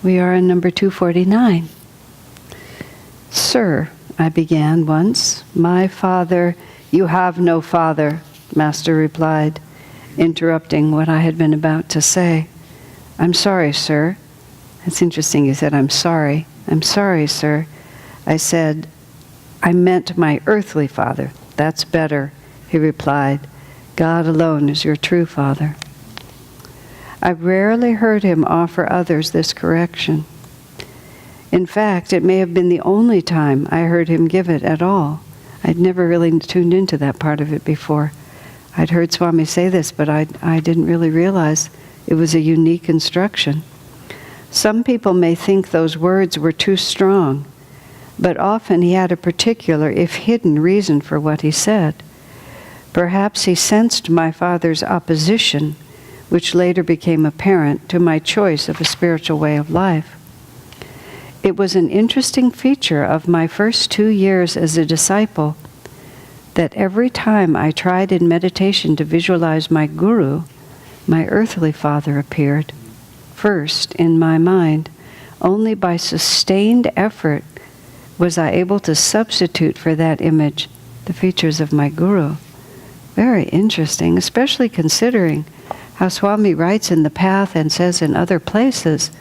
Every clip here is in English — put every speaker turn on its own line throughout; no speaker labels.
We are on number 249. Sir, I began once, my father, you have no father, Master replied, interrupting what I had been about to say. I'm sorry, sir. It's interesting you said, I'm sorry. I'm sorry, sir. I said, I meant my earthly father. That's better, he replied. God alone is your true father. I rarely heard him offer others this correction. In fact, it may have been the only time I heard him give it at all. I'd never really tuned into that part of it before. I'd heard Swami say this, but I didn't really realize it was a unique instruction. Some people may think those words were too strong, but often he had a particular, if hidden, reason for what he said. Perhaps he sensed my father's opposition, which later became apparent, to my choice of a spiritual way of life. It was an interesting feature of my first 2 years as a disciple that every time I tried in meditation to visualize my guru, my earthly father appeared first in my mind. Only by sustained effort was I able to substitute for that image the features of my guru. Very interesting, especially considering how Swami writes in the Path and says in other places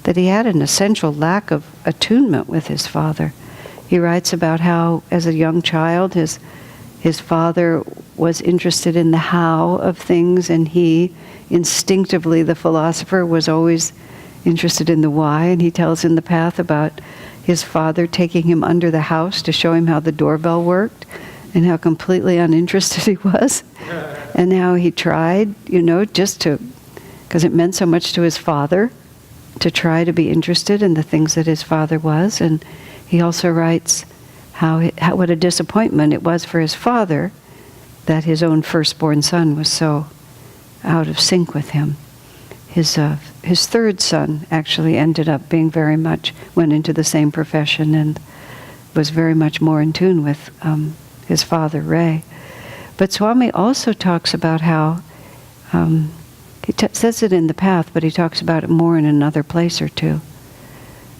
that he had an essential lack of attunement with his father. He writes about how, as a young child, his father was interested in the how of things, and he, instinctively, the philosopher, was always interested in the why. And he tells in the Path about his father taking him under the house to show him how the doorbell worked, and how completely uninterested he was, and how he tried, just to, because it meant so much to his father, to try to be interested in the things that his father was. And he also writes how what a disappointment it was for his father that his own firstborn son was so out of sync with him. His third son actually ended up being went into the same profession and was very much more in tune with his father, Ray. But Swami also talks about how, he says it in the Path, but he talks about it more in another place or two,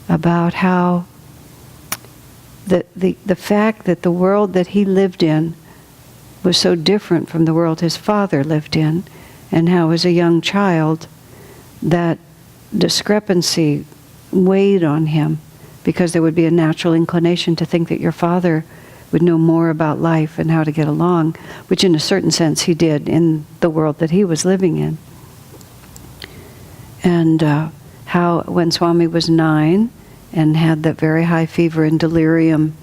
about how the fact that the world that he lived in was so different from the world his father lived in, and how as a young child that discrepancy weighed on him, because there would be a natural inclination to think that your father would know more about life and how to get along, which in a certain sense he did in the world that he was living in. And how when Swami was 9 and had that very high fever and delirium,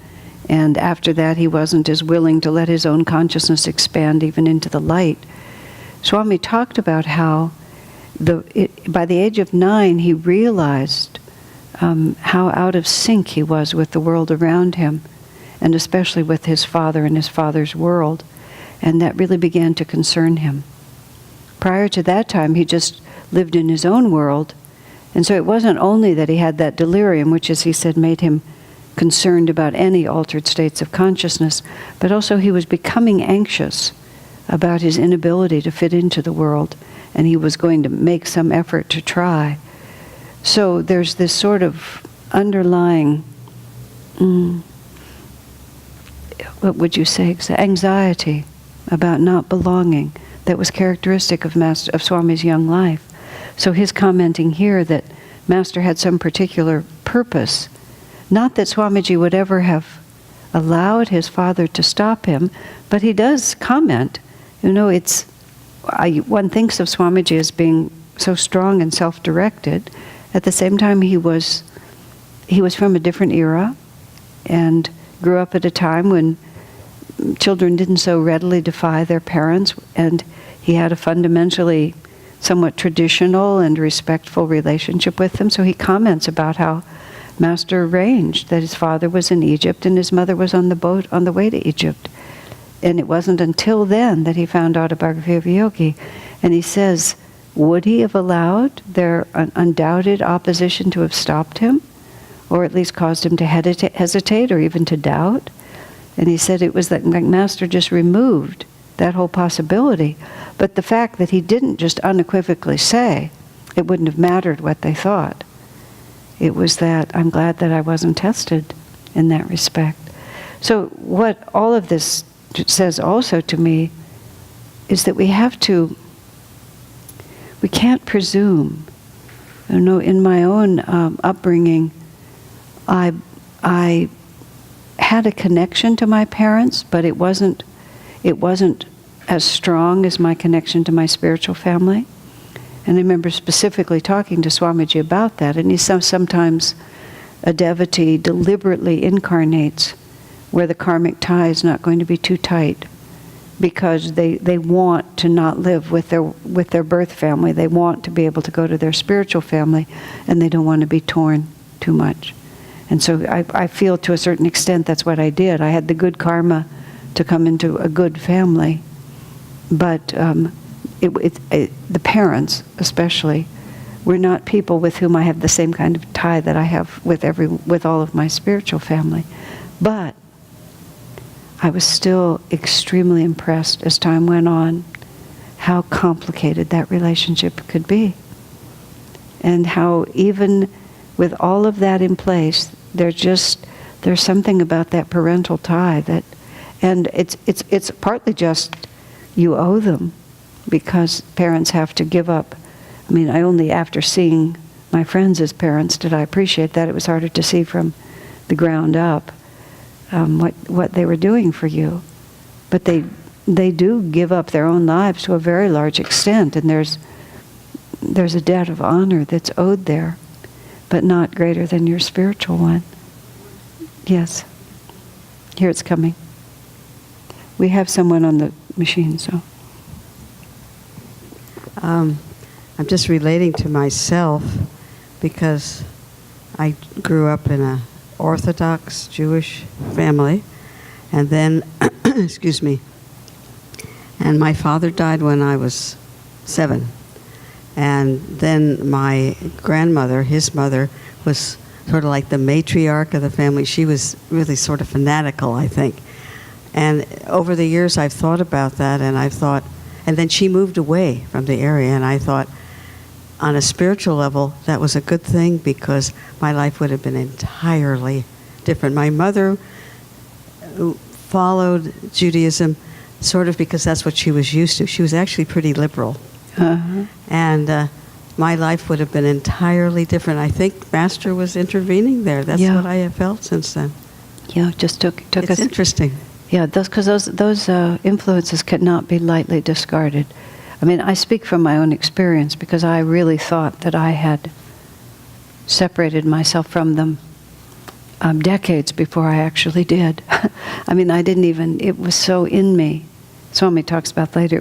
and after that he wasn't as willing to let his own consciousness expand even into the light, Swami talked about how by the age of 9 he realized how out of sync he was with the world around him, and especially with his father and his father's world, and that really began to concern him. Prior to that time, he just lived in his own world, and so it wasn't only that he had that delirium, which, as he said, made him concerned about any altered states of consciousness, but also he was becoming anxious about his inability to fit into the world, and he was going to make some effort to try. So there's this sort of underlying what would you say, anxiety about not belonging that was characteristic of Swami's young life. So his commenting here that Master had some particular purpose, not that Swamiji would ever have allowed his father to stop him, but he does comment, one thinks of Swamiji as being so strong and self-directed. At the same time, he was from a different era and grew up at a time when children didn't so readily defy their parents, and he had a fundamentally somewhat traditional and respectful relationship with them. So he comments about how Master arranged that his father was in Egypt and his mother was on the boat on the way to Egypt. And it wasn't until then that he found Autobiography of a Yogi. And he says, would he have allowed their undoubted opposition to have stopped him? Or at least caused him to hesitate or even to doubt? And he said it was that Master just removed that whole possibility. But the fact that he didn't just unequivocally say, it wouldn't have mattered what they thought. It was that I'm glad that I wasn't tested in that respect. So what all of this says also to me is that we can't presume. You know, in my own upbringing, I had a connection to my parents, but it wasn't as strong as my connection to my spiritual family. And I remember specifically talking to Swamiji about that, and he says sometimes a devotee deliberately incarnates where the karmic tie is not going to be too tight, because they want to not live with their birth family. They want to be able to go to their spiritual family, and they don't want to be torn too much. And so I feel to a certain extent that's what I did. I had the good karma to come into a good family, but the parents especially were not people with whom I have the same kind of tie that I have with all of my spiritual family. But I was still extremely impressed as time went on how complicated that relationship could be, and how even with all of that in place, there's something about that parental tie that, and it's partly just you owe them, because parents have to give up. I mean, I only after seeing my friends as parents did I appreciate that. It was harder to see from the ground up what they were doing for you. But they do give up their own lives to a very large extent, and there's a debt of honor that's owed there, but not greater than your spiritual one. Yes. Here it's coming. We have someone on the machine, so.
I'm just relating to myself because I grew up in a Orthodox Jewish family, and then, excuse me, and my father died when I was 7. And then my grandmother, his mother, was sort of like the matriarch of the family. She was really sort of fanatical, I think. And over the years I've thought about that, and I've thought, and then she moved away from the area, and I thought, on a spiritual level, that was a good thing, because my life would have been entirely different. My mother followed Judaism sort of because that's what she was used to. She was actually pretty liberal.
Uh-huh.
And my life would have been entirely different. I think Master was intervening there. That's
Yeah.
what I have felt since then.
Yeah, it just took
It's
us.
interesting.
Yeah, those influences cannot be lightly discarded. I mean, I speak from my own experience, because I really thought that I had separated myself from them decades before I actually did. I mean, it was so in me. Swami talks about later,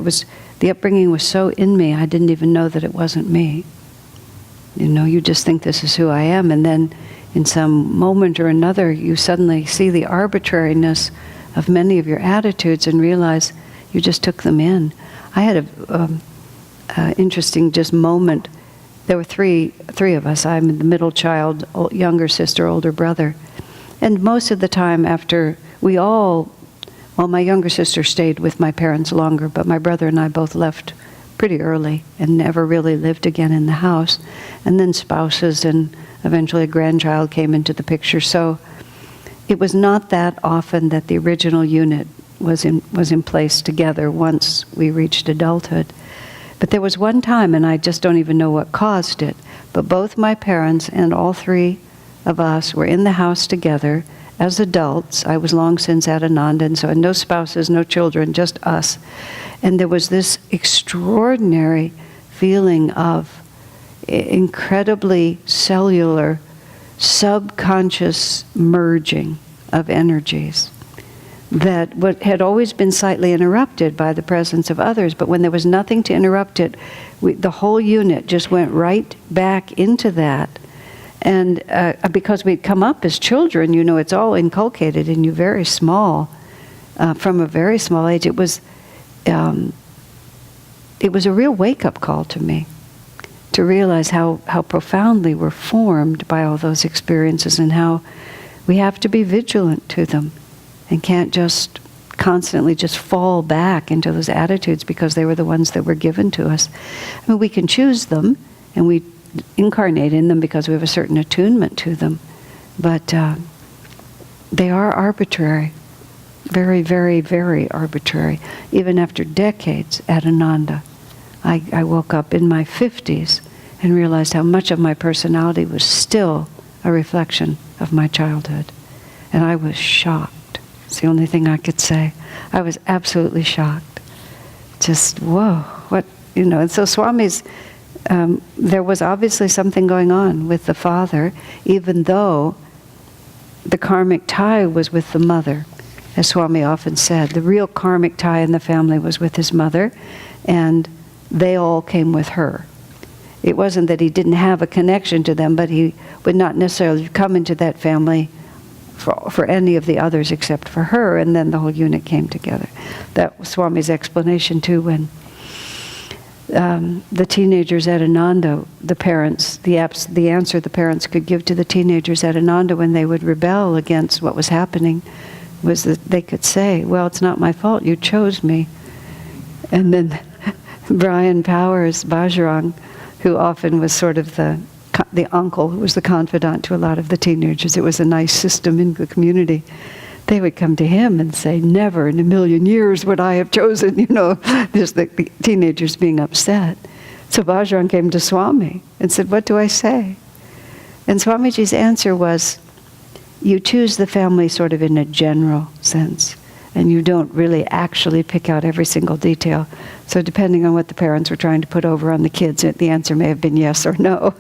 the upbringing was so in me, I didn't even know that it wasn't me. You know, you just think this is who I am, and then in some moment or another, you suddenly see the arbitrariness of many of your attitudes and realize you just took them in. I had a interesting just moment. There were three of us. I'm the middle child, younger sister, older brother. And most of the time after my younger sister stayed with my parents longer, but my brother and I both left pretty early and never really lived again in the house. And then spouses and eventually a grandchild came into the picture. So it was not that often that the original unit was in place together once we reached adulthood. But there was one time, and I just don't even know what caused it, but both my parents and all three of us were in the house together as adults. I was long since at Ananda, and so no spouses, no children, just us. And there was this extraordinary feeling of incredibly cellular, subconscious merging of energies that what had always been slightly interrupted by the presence of others, but when there was nothing to interrupt it, the whole unit just went right back into that. And because we'd come up as children, you know, it's all inculcated in you very small, from a very small age. It was a real wake-up call to me, to realize how profoundly we're formed by all those experiences, and how we have to be vigilant to them and can't just constantly just fall back into those attitudes because they were the ones that were given to us. I mean, we can choose them, and we incarnate in them because we have a certain attunement to them. But they are arbitrary. Very, very, very arbitrary. Even after decades at Ananda, I woke up in my 50s and realized how much of my personality was still a reflection of my childhood. And I was shocked. It's the only thing I could say. I was absolutely shocked. Just, whoa, what, and so Swami's, there was obviously something going on with the father, even though the karmic tie was with the mother. As Swami often said, the real karmic tie in the family was with his mother, and they all came with her. It wasn't that he didn't have a connection to them, but he would not necessarily come into that family for any of the others except for her, and then the whole unit came together. That was Swami's explanation too when the teenagers at Ananda, the parents, the answer the parents could give to the teenagers at Ananda when they would rebel against what was happening was that they could say, well, it's not my fault, you chose me. And then Brian Powers, Bajrang, who often was sort of the uncle who was the confidant to a lot of the teenagers. It was a nice system in the community. They would come to him and say, never in a million years would I have chosen, just the teenagers being upset. So Bajrang came to Swami and said, what do I say? And Swamiji's answer was, you choose the family sort of in a general sense, and you don't really actually pick out every single detail. So depending on what the parents were trying to put over on the kids, the answer may have been yes or no.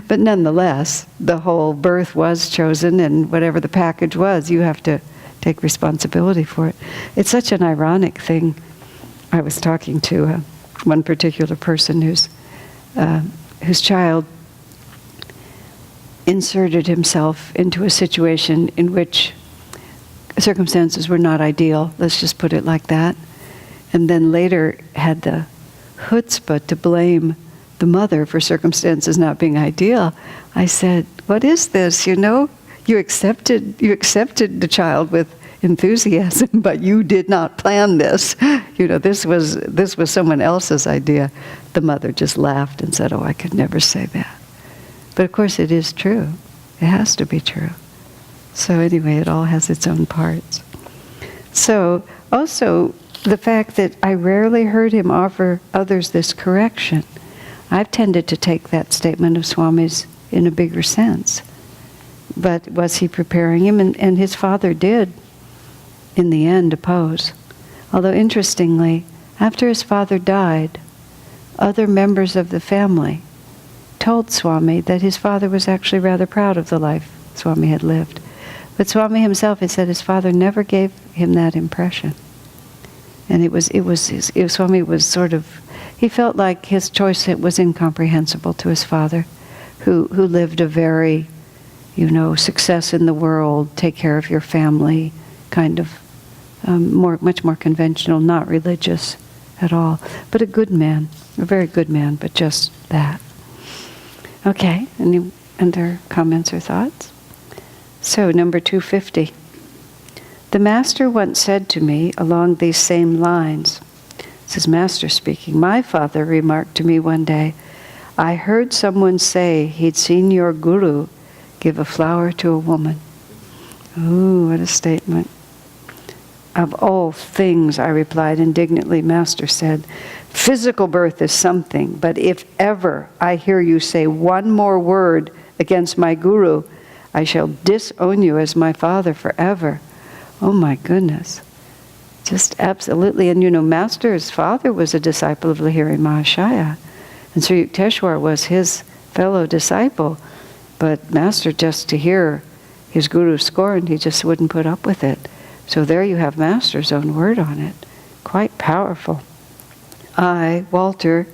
But nonetheless, the whole birth was chosen, and whatever the package was, you have to take responsibility for it. It's such an ironic thing. I was talking to one particular person whose child inserted himself into a situation in which circumstances were not ideal, let's just put it like that, and then later had the chutzpah to blame the mother for circumstances not being ideal. I said, what is this? You accepted the child with enthusiasm, but you did not plan this. This was someone else's idea. The mother just laughed and said, oh, I could never say that. But of course it is true. It has to be true. So anyway, it all has its own parts. So also the fact that I rarely heard him offer others this correction. I've tended to take that statement of Swami's in a bigger sense. But was he preparing him? And his father did, in the end, oppose. Although interestingly, after his father died, other members of the family told Swami that his father was actually rather proud of the life Swami had lived. But Swami himself had said his father never gave him that impression. And Swami was sort of, he felt like his choice was incomprehensible to his father, who lived a very, success in the world, take care of your family, kind of much more conventional, not religious at all, but a good man, a very good man, but just that. Okay, any other comments or thoughts? So, number 250. The Master once said to me along these same lines, this is Master speaking, my father remarked to me one day, I heard someone say he'd seen your guru give a flower to a woman. Ooh, what a statement. Of all things, I replied indignantly, Master said, physical birth is something, but if ever I hear you say one more word against my guru, I shall disown you as my father forever. Oh my goodness. Just absolutely. And Master's father was a disciple of Lahiri Mahashaya, and Sri Yukteswar was his fellow disciple. But Master, just to hear his guru scorned, he just wouldn't put up with it. So there you have Master's own word on it. Quite powerful. I, Walter,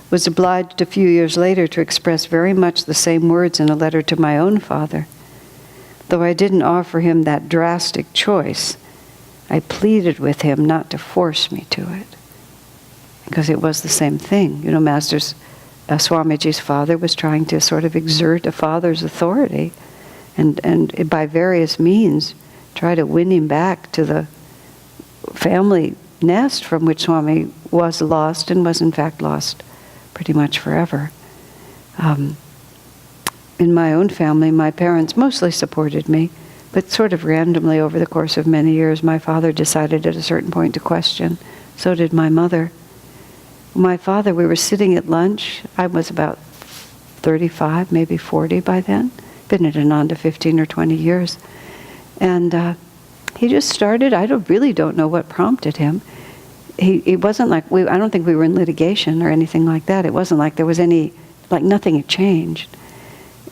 was obliged a few years later to express very much the same words in a letter to my own father. Though I didn't offer him that drastic choice, I pleaded with him not to force me to it. Because it was the same thing. Master's, Swamiji's father was trying to sort of exert a father's authority and by various means try to win him back to the family nest from which Swami was lost and was in fact lost pretty much forever. In my own family, my parents mostly supported me, but sort of randomly over the course of many years, my father decided at a certain point to question. So did my mother. My father, we were sitting at lunch. I was about 35, maybe 40 by then. Been at Ananda 15 or 20 years. And he just started, really don't know what prompted him. He wasn't like, I don't think we were in litigation or anything like that. It wasn't like there was nothing had changed.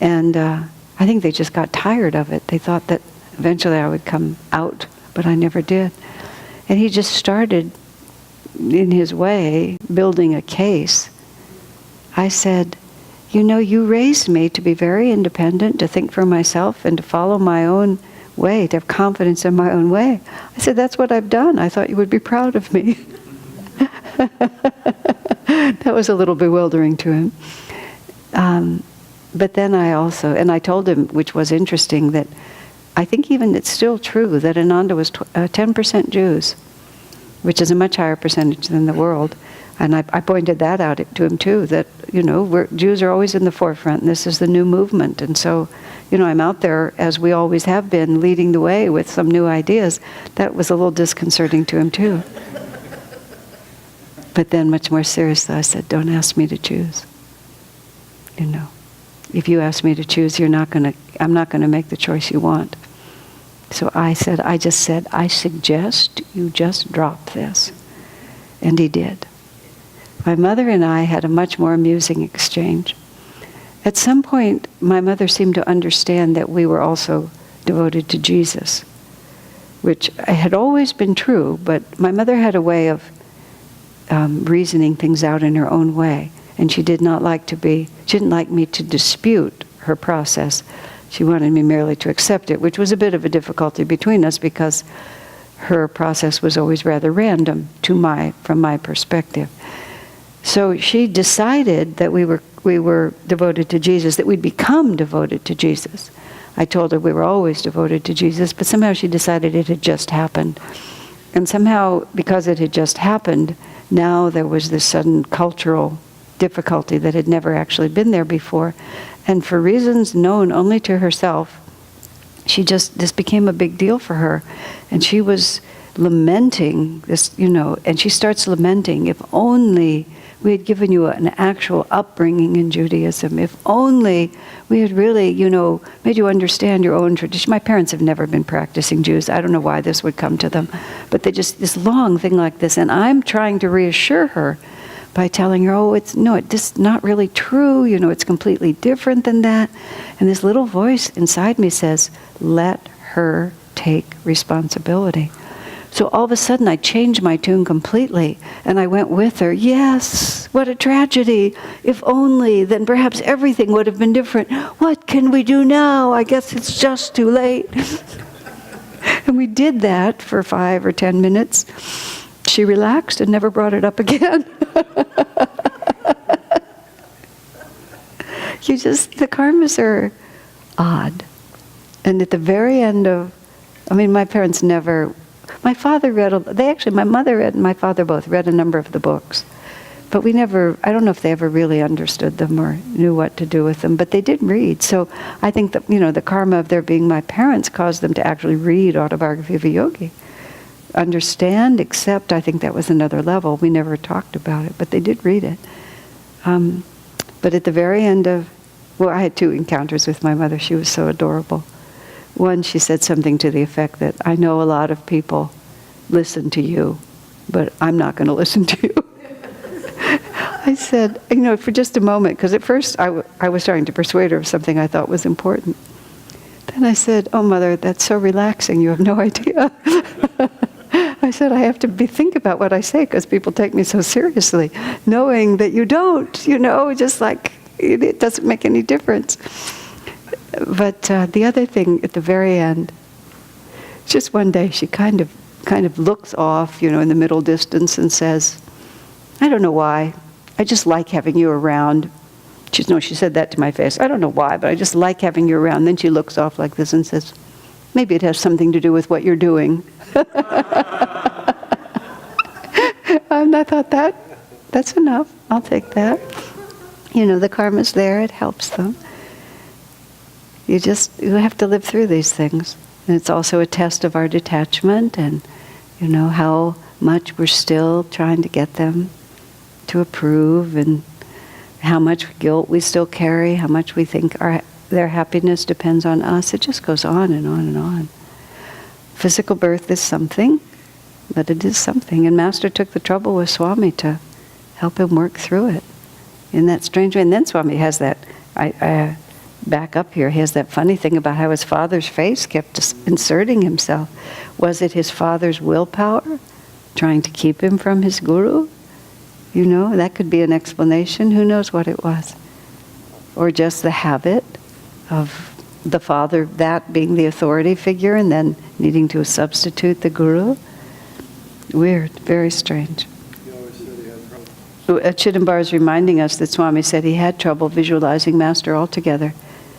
And I think they just got tired of it. They thought that eventually I would come out, but I never did. And he just started, in his way, building a case. I said, you raised me to be very independent, to think for myself, and to follow my own way, to have confidence in my own way. I said, that's what I've done. I thought you would be proud of me. That was a little bewildering to him. But then I told him, which was interesting, that I think even it's still true that Ananda was 10% Jews, which is a much higher percentage than the world. And I pointed that out to him too, that, Jews are always in the forefront, and this is the new movement. And so, I'm out there, as we always have been, leading the way with some new ideas. That was a little disconcerting to him too. But then much more seriously, I said, don't ask me to choose. If you ask me to choose, I'm not going to make the choice you want. So I just said, I suggest you just drop this. And he did. My mother and I had a much more amusing exchange. At some point, my mother seemed to understand that we were also devoted to Jesus, which had always been true, but my mother had a way of reasoning things out in her own way. And she didn't like me to dispute her process. She wanted me merely to accept it, which was a bit of a difficulty between us because her process was always rather random from my perspective. So she decided that we were devoted to Jesus, that we'd become devoted to Jesus. I told her we were always devoted to Jesus, but somehow she decided it had just happened. And somehow, because it had just happened, now there was this sudden cultural difficulty that had never actually been there before. And for reasons known only to herself, this became a big deal for her. And she was lamenting this, and she starts lamenting, if only we had given you an actual upbringing in Judaism, if only we had really, made you understand your own tradition. My parents have never been practicing Jews. I don't know why this would come to them. But this long thing like this. And I'm trying to reassure her by telling her, it's not really true, it's completely different than that. And this little voice inside me says, let her take responsibility. So all of a sudden I changed my tune completely, and I went with her. Yes, what a tragedy. If only, then perhaps everything would have been different. What can we do now? I guess it's just too late. And we did that for 5 or 10 minutes. She relaxed and never brought it up again. The karmas are odd. And at the very end my parents never, my father read, my mother and my father both read a number of the books. But I don't know if they ever really understood them or knew what to do with them, but they did read. So I think that, the karma of their being my parents caused them to actually read Autobiography of a Yogi. Understand, accept, I think that was another level. We never talked about it, but they did read it. But at the very end I had 2 encounters with my mother. She was so adorable. One, she said something to the effect that, I know a lot of people listen to you, but I'm not going to listen to you. I said, for just a moment, because at first I was trying to persuade her of something I thought was important. Then I said, oh, Mother, that's so relaxing, you have no idea. I said, I have to think about what I say because people take me so seriously, knowing that you don't, just like it doesn't make any difference. But the other thing at the very end, just one day she kind of looks off, in the middle distance and says, I don't know why, I just like having you around. She said that to my face. I don't know why, but I just like having you around. Then she looks off like this and says, maybe it has something to do with what you're doing. And I thought that's enough. I'll take that. The karma's there, it helps them. You have to live through these things. And it's also a test of our detachment and, how much we're still trying to get them to approve, and how much guilt we still carry, how much we think their happiness depends on us. It just goes on and on and on. Physical birth is something, but it is something. And Master took the trouble with Swami to help him work through it in that strange way. And then Swami has that, I back up here, he has that funny thing about how his father's face kept just inserting himself. Was it his father's willpower trying to keep him from his guru? That could be an explanation. Who knows what it was? Or just the habit of the father, that being the authority figure, and then needing to substitute the guru. Weird, very strange. Chidambar is reminding us that Swami said he had trouble visualizing Master altogether.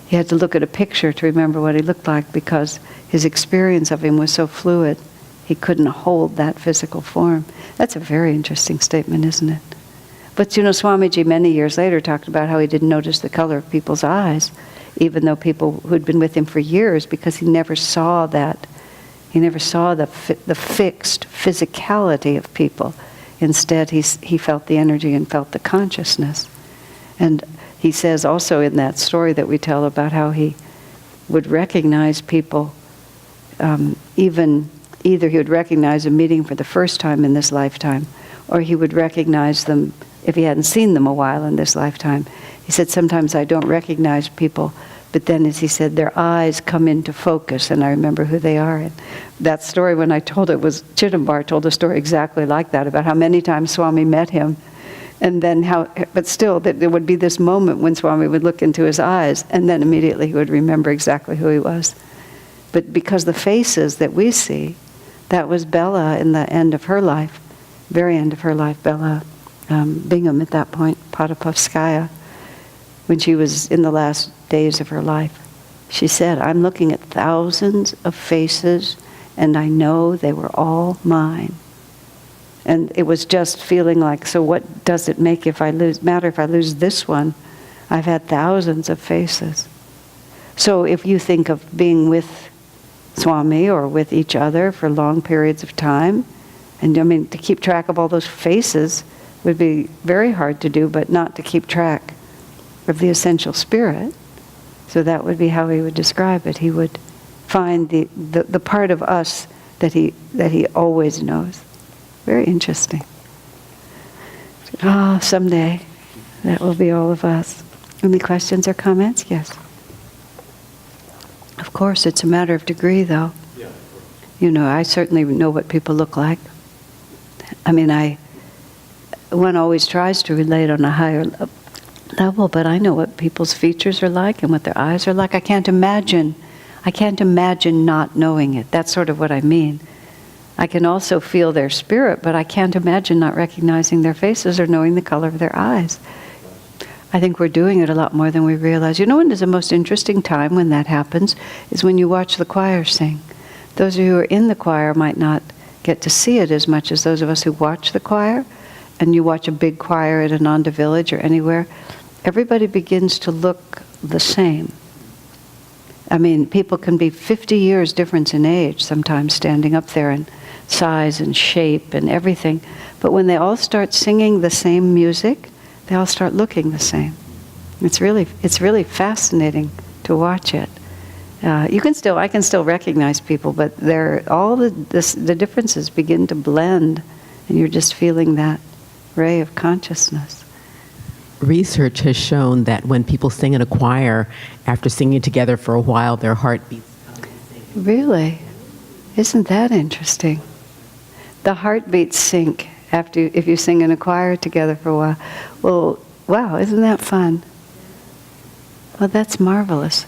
He had to look at a picture to remember what he looked like because his experience of him was so fluid. He couldn't hold that physical form. That's a very interesting statement, isn't it? But Swamiji many years later talked about how he didn't notice the color of people's eyes, even though people who'd been with him for years, because he never saw that. He never saw the fixed physicality of people. Instead, he felt the energy and felt the consciousness. And he says also in that story that we tell about how he would recognize people, either he would recognize a meeting for the first time in this lifetime, or he would recognize them if he hadn't seen them a while in this lifetime. He said, sometimes I don't recognize people, but then, as he said, their eyes come into focus and I remember who they are. And that story, when I told it, was Chidambar told a story exactly like that, about how many times Swami met him, and then but still, that there would be this moment when Swami would look into his eyes, and then immediately he would remember exactly who he was. But because the faces that we see, that was Bella in the end of her life, very end of her life, Bella Bingham at that point, Padapavskaya, when she was in the last days of her life. She said, I'm looking at thousands of faces and I know they were all mine. And it was just feeling like, so what does it make if I lose this one? I've had thousands of faces. So if you think of being with Swami or with each other for long periods of time, and to keep track of all those faces would be very hard to do, but not to keep track of the essential spirit. So that would be how he would describe it. He would find the part of us that he always knows. Very interesting. Someday that will be all of us. Any questions or comments? Yes. Of course, it's a matter of degree, though. Yeah. I certainly know what people look like. One always tries to relate on a higher level, but I know what people's features are like and what their eyes are like. I can't imagine not knowing it. That's sort of what I mean. I can also feel their spirit, but I can't imagine not recognizing their faces or knowing the color of their eyes. I think we're doing it a lot more than we realize. When is the most interesting time when that happens is when you watch the choir sing. Those of you who are in the choir might not get to see it as much as those of us who watch the choir. And you watch a big choir at Ananda village or anywhere, everybody begins to look the same. People can be 50 years difference in age sometimes standing up there in size and shape and everything. But when they all start singing the same music, they all start looking the same. It's really fascinating to watch it. I can still recognize people, but all the differences begin to blend, and you're just feeling that ray of consciousness.
Research has shown that when people sing in a choir, after singing together for a while, their heartbeats come in sync.
Really? Isn't that interesting? The heartbeats sync if you sing in a choir together for a while. Well, wow, isn't that fun? Well, that's marvelous.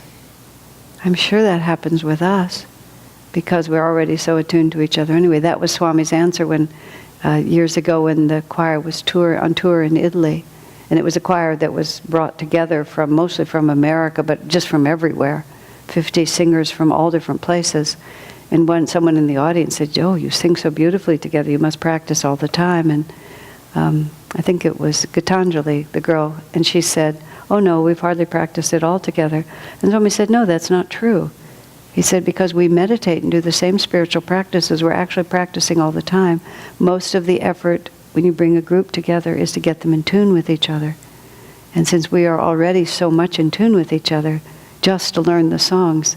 I'm sure that happens with us because we're already so attuned to each other anyway. That was Swami's answer when years ago when the choir was on tour in Italy. And it was a choir that was brought together mostly from America, but just from everywhere. 50 singers from all different places. And someone in the audience said, "Oh, you sing so beautifully together, you must practice all the time." And I think it was Gitanjali, the girl, and she said, "Oh no, we've hardly practiced it all together." And Swami said, "No, that's not true." He said, because we meditate and do the same spiritual practices we're actually practicing all the time. Most of the effort when you bring a group together is to get them in tune with each other. And since we are already so much in tune with each other, just to learn the songs,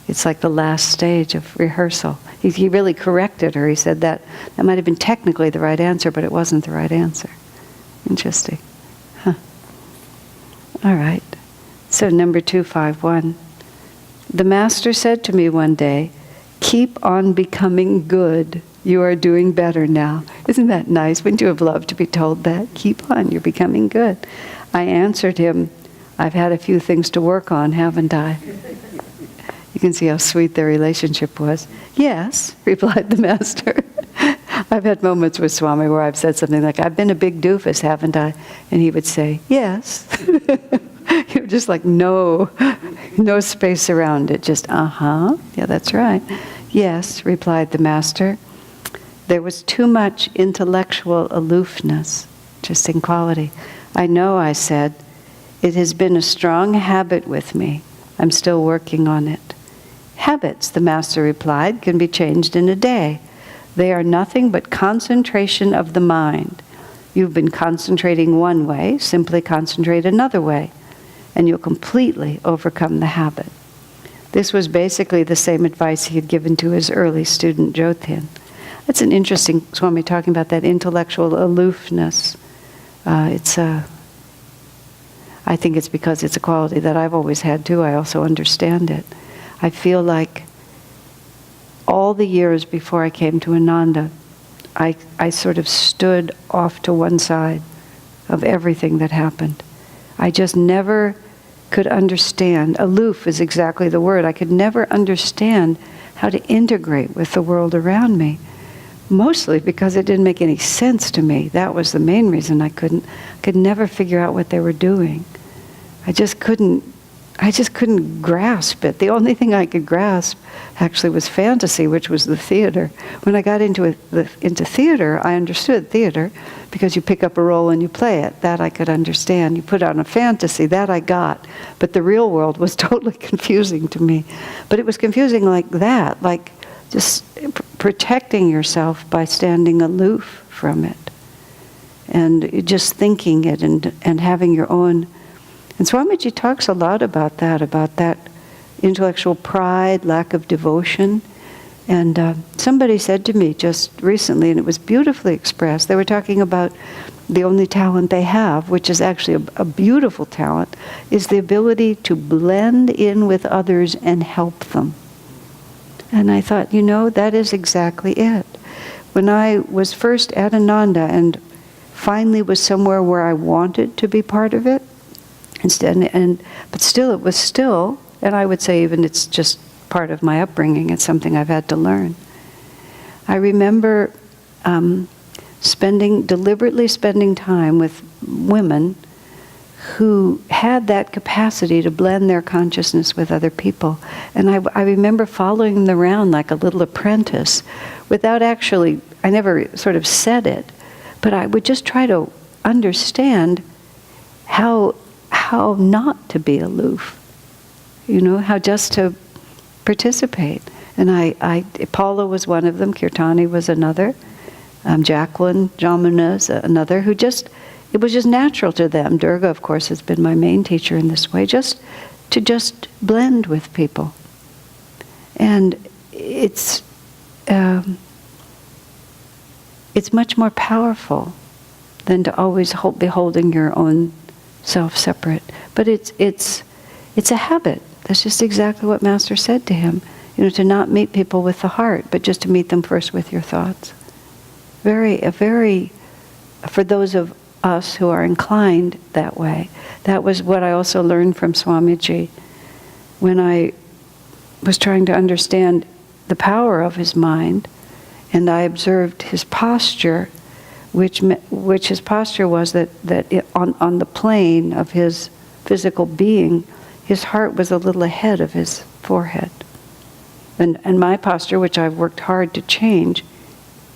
it's like the last stage of rehearsal. He really corrected her. He said that might have been technically the right answer, but it wasn't the right answer. Interesting. Huh. All right. So number 251. The Master said to me one day, "Keep on becoming good. You are doing better now." Isn't that nice? Wouldn't you have loved to be told that? Keep on, you're becoming good. I answered him, "I've had a few things to work on, haven't I?" You can see how sweet their relationship was. "Yes," replied the Master. I've had moments with Swami where I've said something like, "I've been a big doofus, haven't I?" And he would say, "Yes." You're just like, no space around it. Just, yeah, that's right. "Yes," replied the Master. There was too much intellectual aloofness. Interesting quality. "I know," I said. "It has been a strong habit with me. I'm still working on it." "Habits," the Master replied, "can be changed in a day. They are nothing but concentration of the mind. You've been concentrating one way, simply concentrate another way, and you'll completely overcome the habit." This was basically the same advice he had given to his early student Jyotin. That's an interesting, Swami talking about that intellectual aloofness. I think it's because it's a quality that I've always had too. I also understand it. I feel like all the years before I came to Ananda, I sort of stood off to one side of everything that happened. I just never could understand. Aloof is exactly the word. I could never understand how to integrate with the world around me. Mostly because it didn't make any sense to me. That was the main reason I could never figure out what they were doing. I just couldn't grasp it. The only thing I could grasp actually was fantasy, which was the theater. When I got into theater, I understood theater because you pick up a role and you play it. That I could understand. You put on a fantasy, that I got. But the real world was totally confusing to me. But it was confusing like that, like just protecting yourself by standing aloof from it. And just thinking it and having your own. And Swamiji talks a lot about that intellectual pride, lack of devotion. And somebody said to me just recently, and it was beautifully expressed, they were talking about the only talent they have, which is actually a beautiful talent, is the ability to blend in with others and help them. And I thought, that is exactly it. When I was first at Ananda and finally was somewhere where I wanted to be part of it, but still it was still, and I would say even it's just part of my upbringing, it's something I've had to learn. I remember deliberately spending time with women who had that capacity to blend their consciousness with other people. And I remember following them around like a little apprentice without actually, I never sort of said it, but I would just try to understand how not to be aloof, how just to participate. And Palo was one of them, Kirtani was another, Jacqueline, Jamuna's another, who it was just natural to them. Durga, of course, has been my main teacher in this way, just to blend with people. And it's much more powerful than to always be holding your own self separate. But it's a habit. That's just exactly what Master said to him. To not meet people with the heart, but just to meet them first with your thoughts. For those of us who are inclined that way. That was what I also learned from Swamiji when I was trying to understand the power of his mind, and I observed his posture, which his posture was that on the plane of his physical being, his heart was a little ahead of his forehead. And my posture, which I've worked hard to change,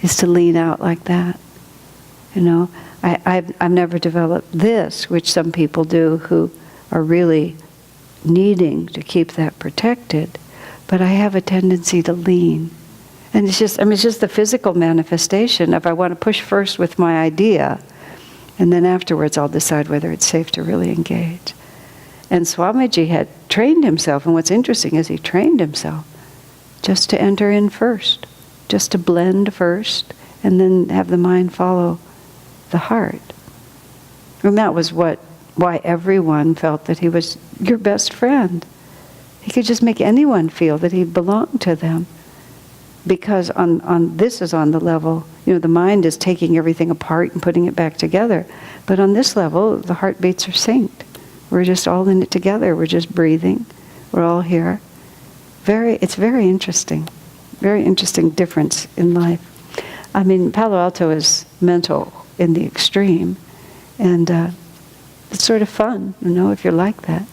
is to lean out like that. I've never developed this, which some people do who are really needing to keep that protected, but I have a tendency to lean. And it's just the physical manifestation of I want to push first with my idea, and then afterwards I'll decide whether it's safe to really engage. And Swamiji had trained himself, and what's interesting is he trained himself just to enter in first, just to blend first, and then have the mind follow the heart. And that was why everyone felt that he was your best friend. He could just make anyone feel that he belonged to them. Because on this is on the level, the mind is taking everything apart and putting it back together. But on this level, the heartbeats are synced. We're just all in it together. We're just breathing. We're all here. It's very interesting. Very interesting difference in life. I mean, Palo Alto is mental in the extreme. And it's sort of fun, if you're like that.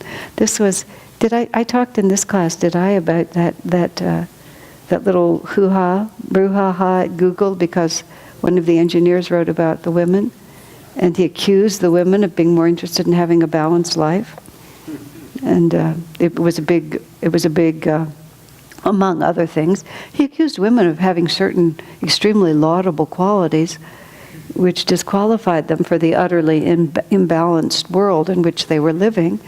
I talked in this class, about that little hoo-ha, brouhaha at Google, because one of the engineers wrote about the women, and he accused the women of being more interested in having a balanced life. And it was a big, among other things, he accused women of having certain extremely laudable qualities which disqualified them for the utterly imbalanced world in which they were living.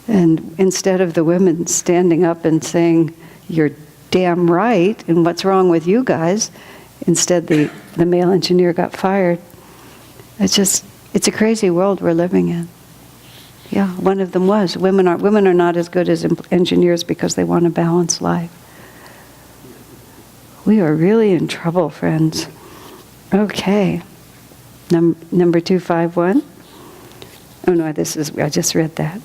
And instead of the women standing up and saying, "You're damn right, and what's wrong with you guys?" Instead, the male engineer got fired. It's a crazy world we're living in. Yeah, one of them was, women are not as good as engineers because they want a balanced life. We are really in trouble, friends. Okay. Number 251. Oh no, I just read that.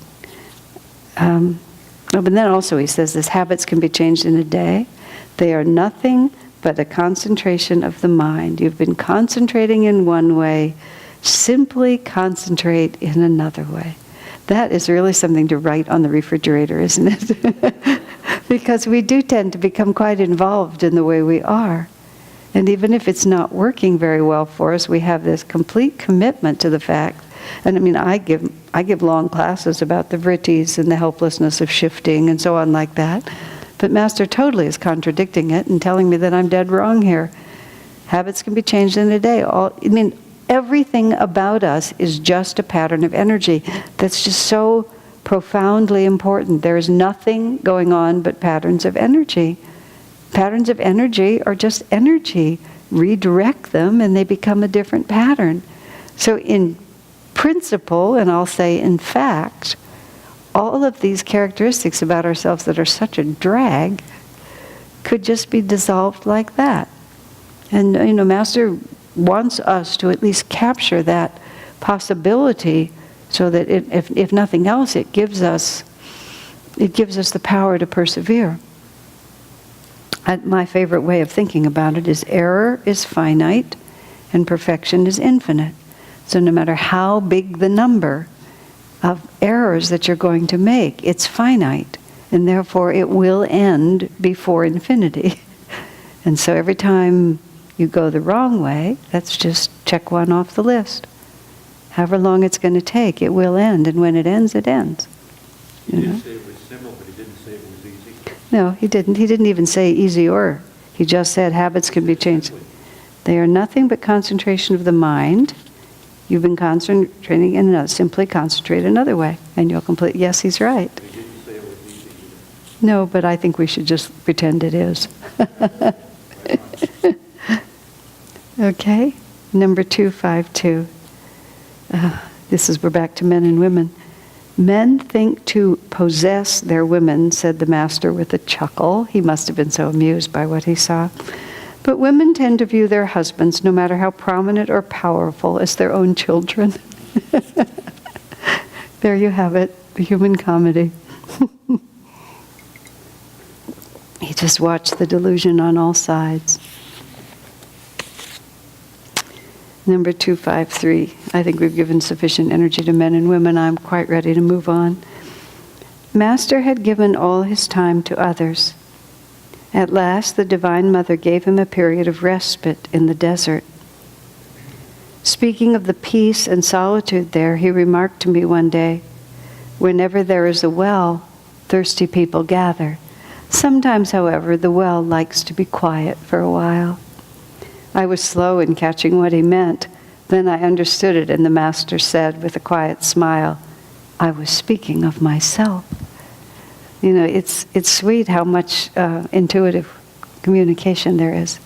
But then also he says this: habits can be changed in a day. They are nothing but a concentration of the mind. You've been concentrating in one way, simply concentrate in another way. That is really something to write on the refrigerator, isn't it? Because we do tend to become quite involved in the way we are. And even if it's not working very well for us, we have this complete commitment to the fact. And I mean, I give long classes about the vrittis and the helplessness of shifting and so on like that. But Master totally is contradicting it and telling me that I'm dead wrong here. Habits can be changed in a day. Everything about us is just a pattern of energy. That's just so profoundly important. There is nothing going on but patterns of energy. Patterns of energy are just energy. Redirect them and they become a different pattern. So in principle, and I'll say in fact, all of these characteristics about ourselves that are such a drag could just be dissolved like that. And Master wants us to at least capture that possibility, so that if nothing else, it gives us the power to persevere. My favorite way of thinking about it is error is finite and perfection is infinite. So no matter how big the number of errors that you're going to make, it's finite, and therefore it will end before infinity. And so every time you go the wrong way, that's just check one off the list. However long it's going to take, it will end, and when it ends, it ends.
He didn't say it was simple, but he didn't say it was easy.
No, he didn't. He didn't even say easy or. He just said habits can be changed. They are nothing but concentration of the mind. You've been concentrating in another. Simply concentrate another way, and you'll complete. Yes, he's right.
He didn't say it was easy either.
No, but I think we should just pretend it is. Okay, number 252. We're back to men and women. Men think to possess their women, said the Master with a chuckle. He must have been so amused by what he saw. But women tend to view their husbands, no matter how prominent or powerful, as their own children. There you have it, the human comedy. You just watch the delusion on all sides. Number 253. I think we've given sufficient energy to men and women. I'm quite ready to move on. Master had given all his time to others. At last, the Divine Mother gave him a period of respite in the desert. Speaking of the peace and solitude there, he remarked to me one day, "Whenever there is a well, thirsty people gather. Sometimes, however, the well likes to be quiet for a while." I was slow in catching what he meant. Then I understood it, and the Master said with a quiet smile, "I was speaking of myself." You know, it's sweet how much intuitive communication there is.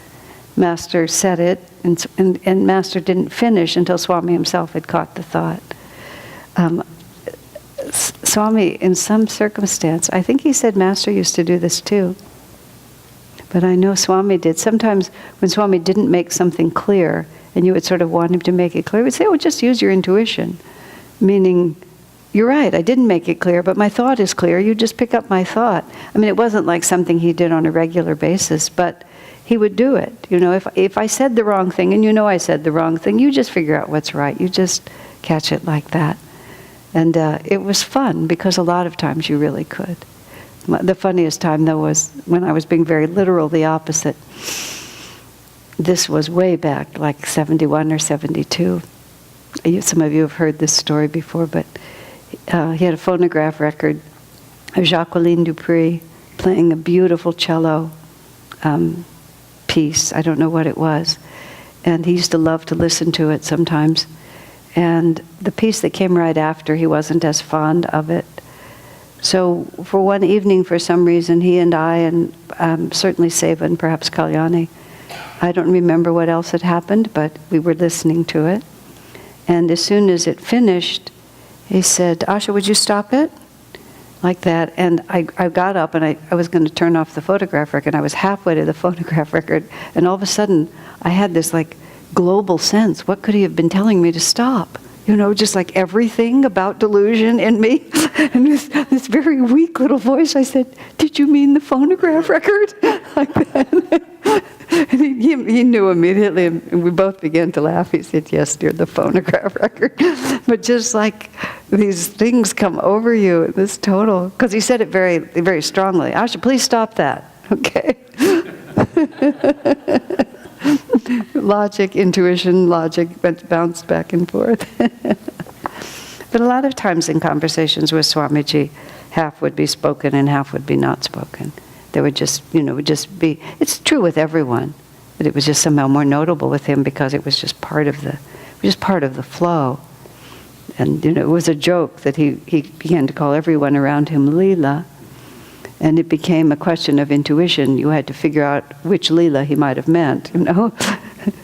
Master said it, and Master didn't finish until Swami himself had caught the thought. Swami, in some circumstance, I think he said Master used to do this too, but I know Swami did. Sometimes when Swami didn't make something clear, and you would sort of want him to make it clear, he would say, "Oh, just use your intuition." Meaning, "You're right, I didn't make it clear, but my thought is clear, you just pick up my thought." I mean, it wasn't like something he did on a regular basis, but he would do it. You know, if I said the wrong thing, and you know I said the wrong thing, you just figure out what's right. You just catch it like that. And it was fun, because a lot of times you really could. The funniest time, though, was when I was being very literal, the opposite. This was way back, like 71 or 72. Some of you have heard this story before, but he had a phonograph record of Jacqueline Dupree playing a beautiful cello piece. I don't know what it was. And he used to love to listen to it sometimes. And the piece that came right after, he wasn't as fond of it. So for one evening, for some reason, he and I, and certainly Seva and perhaps Kalyani, I don't remember what else had happened, but we were listening to it. And as soon as it finished, he said, "Asha, would you stop it?" Like that. And I got up, and I was going to turn off the photograph record. I was halfway to the phonograph record, and all of a sudden, I had this like global sense. What could he have been telling me to stop? You know, just like everything about delusion in me. And this very weak little voice, I said, "Did you mean the phonograph record?" Like that. And he knew immediately, and we both began to laugh. He said, "Yes, dear, the phonograph record." But just like these things come over you, this total, because he said it very, very strongly. "Asha, please stop that." Okay. Logic, intuition, logic bounced back and forth. But a lot of times in conversations with Swamiji, half would be spoken and half would be not spoken. There would just, would just be, it's true with everyone, but it was just somehow more notable with him because it was just part of the flow. And, it was a joke that he began to call everyone around him Leela. And it became a question of intuition. You had to figure out which Leela he might have meant,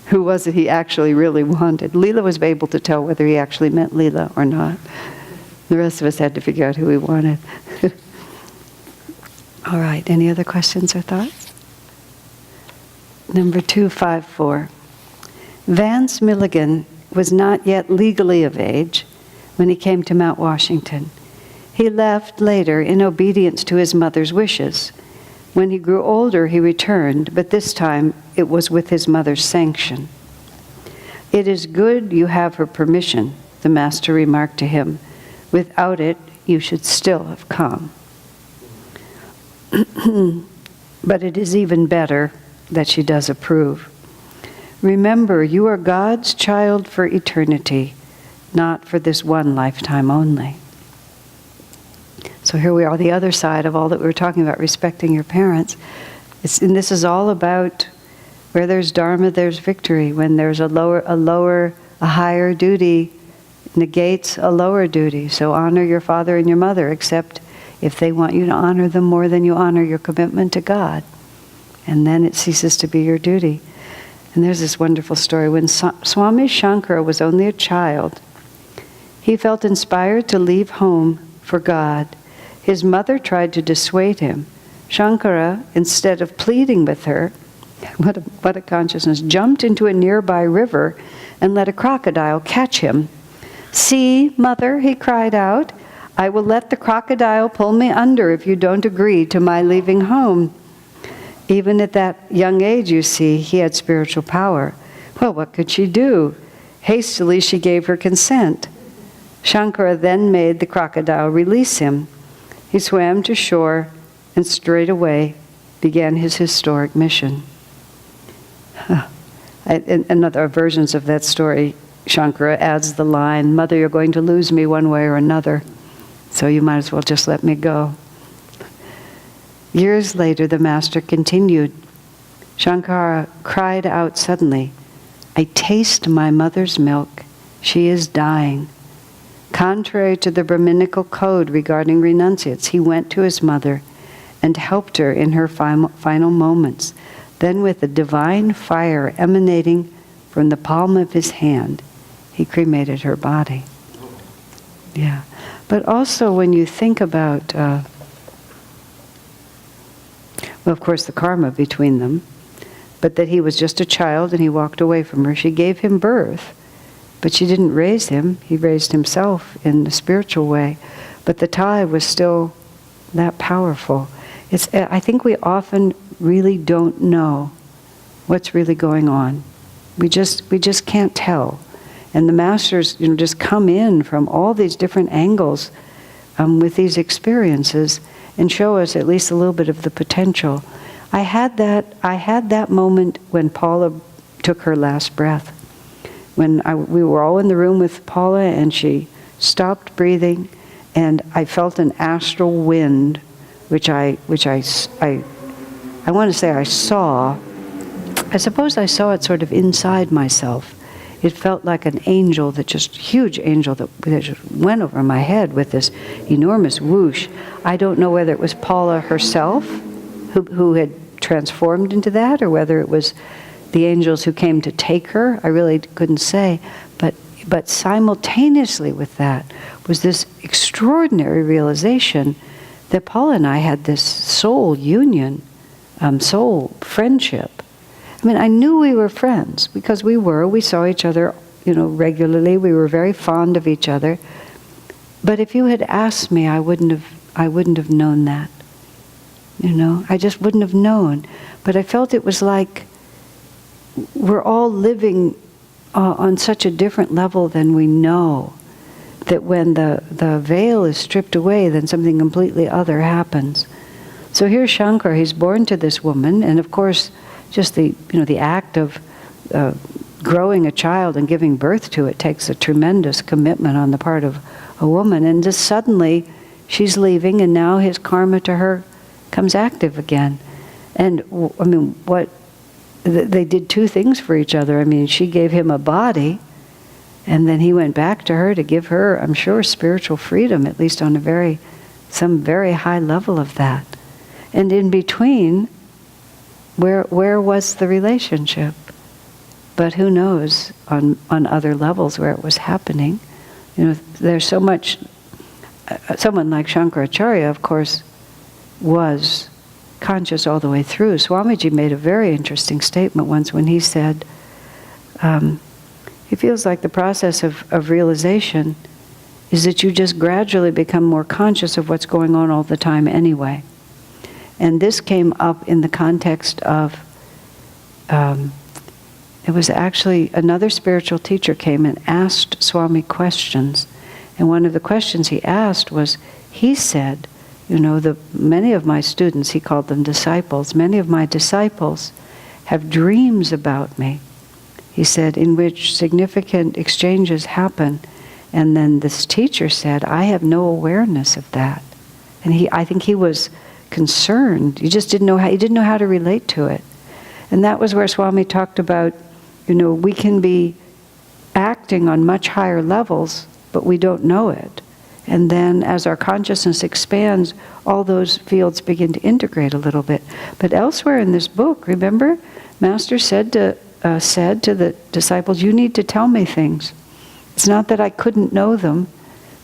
Who was it he actually really wanted? Leela was able to tell whether he actually meant Leela or not. The rest of us had to figure out who he wanted. All right, any other questions or thoughts? Number 254. Vance Milligan was not yet legally of age when he came to Mount Washington. He left later in obedience to his mother's wishes. When he grew older, he returned, but this time it was with his mother's sanction. "It is good you have her permission," the Master remarked to him. "Without it, you should still have come." But it is even better that she does approve. "Remember, you are God's child for eternity, not for this one lifetime only." So here we are, the other side of all that we were talking about, respecting your parents. And this is all about where there's Dharma, there's victory. When there's a higher duty negates a lower duty. So honor your father and your mother, except if they want you to honor them more than you honor your commitment to God. And then it ceases to be your duty. And there's this wonderful story. When Swami Shankara was only a child, he felt inspired to leave home for God. His mother tried to dissuade him. Shankara, instead of pleading with her, what a consciousness, jumped into a nearby river and let a crocodile catch him. "See, mother," he cried out, "I will let the crocodile pull me under if you don't agree to my leaving home." Even at that young age, you see, he had spiritual power. Well, what could she do? Hastily, she gave her consent. Shankara then made the crocodile release him. He swam to shore and straightway began his historic mission. In other versions of that story, Shankara adds the line, "Mother, you're going to lose me one way or another, so you might as well just let me go." Years later, the master continued, Shankara cried out suddenly, "I taste my mother's milk. She is dying." Contrary to the Brahminical code regarding renunciates, he went to his mother and helped her in her final moments. Then with a divine fire emanating from the palm of his hand, he cremated her body. Yeah. But also when you think about, well, of course, the karma between them, but that he was just a child and he walked away from her. She gave him birth, but she didn't raise him. He raised himself in the spiritual way. But the tie was still that powerful. I think we often really don't know what's really going on. We just can't tell. And the masters, just come in from all these different angles with these experiences and show us at least a little bit of the potential. I had that moment when Paula took her last breath. When we were all in the room with Paula and she stopped breathing, and I felt an astral wind, which I want to say I saw. I suppose I saw it sort of inside myself. It felt like an angel, huge angel that just went over my head with this enormous whoosh. I don't know whether it was Paula herself who had transformed into that, or whether it was the angels who came to take her. I really couldn't say. But simultaneously with that was this extraordinary realization that Paula and I had this soul union, soul friendship. I mean, I knew we were friends because we saw each other, regularly. We were very fond of each other. But if you had asked me, I wouldn't have known that. I just wouldn't have known. But I felt it was like we're all living on such a different level than we know, that when the veil is stripped away, then something completely other happens. So here's Shankar, he's born to this woman, and of course, just the act of growing a child and giving birth to it takes a tremendous commitment on the part of a woman, and just suddenly she's leaving, and now his karma to her comes active again. And I mean, they did two things for each other. I mean, she gave him a body, and then he went back to her to give her, I'm sure, spiritual freedom, at least on some very high level of that. And in between, where was the relationship? But who knows on other levels where it was happening. There's so much. Someone like Shankaracharya, of course, was conscious all the way through. Swamiji made a very interesting statement once when he said, he feels like the process of realization is that you just gradually become more conscious of what's going on all the time anyway. And this came up in the context of, it was actually another spiritual teacher came and asked Swami questions. And one of the questions he asked was, he said, many of my students, he called them disciples, many of my disciples have dreams about me. He said, in which significant exchanges happen. And then this teacher said, I have no awareness of that. And I think he was concerned. He just didn't know how to relate to it. And that was where Swami talked about, we can be acting on much higher levels, but we don't know it. And then as our consciousness expands, all those fields begin to integrate a little bit. But elsewhere in this book, remember, Master said to the disciples, you need to tell me things. It's not that I couldn't know them,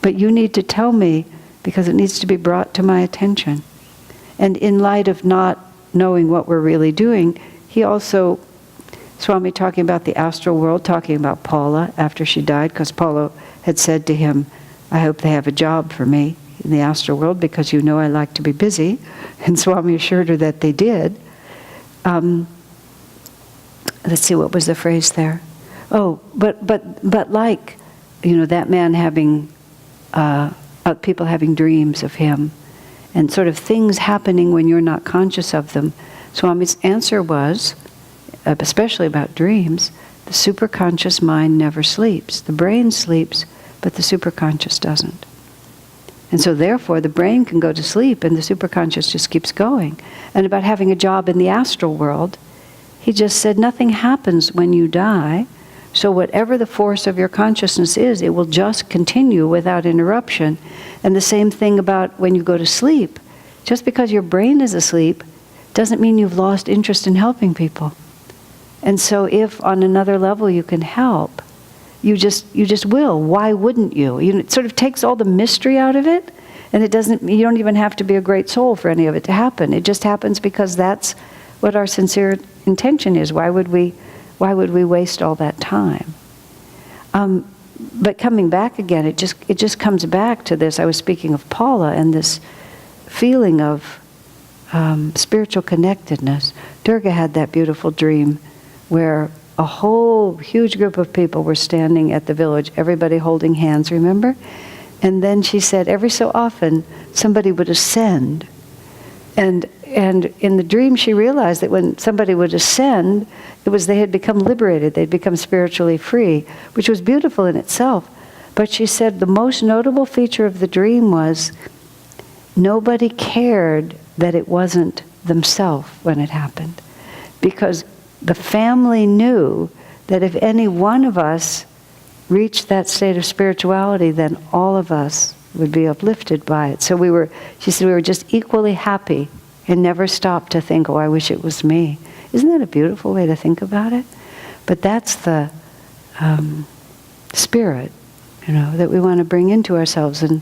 but you need to tell me because it needs to be brought to my attention. And in light of not knowing what we're really doing, he also, Swami talking about the astral world, talking about Paula after she died, because Paula had said to him, I hope they have a job for me in the astral world because I like to be busy. And Swami assured her that they did. Let's see, what was the phrase there? Oh, but like, that man having, people having dreams of him and sort of things happening when you're not conscious of them. Swami's answer was, especially about dreams, The superconscious mind never sleeps. The brain sleeps, but the superconscious doesn't. And so therefore, the brain can go to sleep and the superconscious just keeps going. And about having a job in the astral world, he just said nothing happens when you die. So whatever the force of your consciousness is, it will just continue without interruption. And the same thing about when you go to sleep. Just because your brain is asleep doesn't mean you've lost interest in helping people. And so if on another level you can help, you just will. Why wouldn't you? It sort of takes all the mystery out of it, and you don't even have to be a great soul for any of it to happen. It just happens because that's what our sincere intention is. Why would we waste all that time? But coming back again, it just comes back to this. I was speaking of Paula and this feeling of spiritual connectedness. Durga had that beautiful dream where a whole huge group of people were standing at the village, everybody holding hands, remember? And then she said every so often somebody would ascend. And in the dream she realized that when somebody would ascend, it was they had become liberated, they'd become spiritually free, which was beautiful in itself. But she said the most notable feature of the dream was nobody cared that it wasn't themselves when it happened. Because the family knew that if any one of us reached that state of spirituality, then all of us would be uplifted by it. So she said we were just equally happy and never stopped to think, oh, I wish it was me. Isn't that a beautiful way to think about it? But that's the spirit, that we want to bring into ourselves and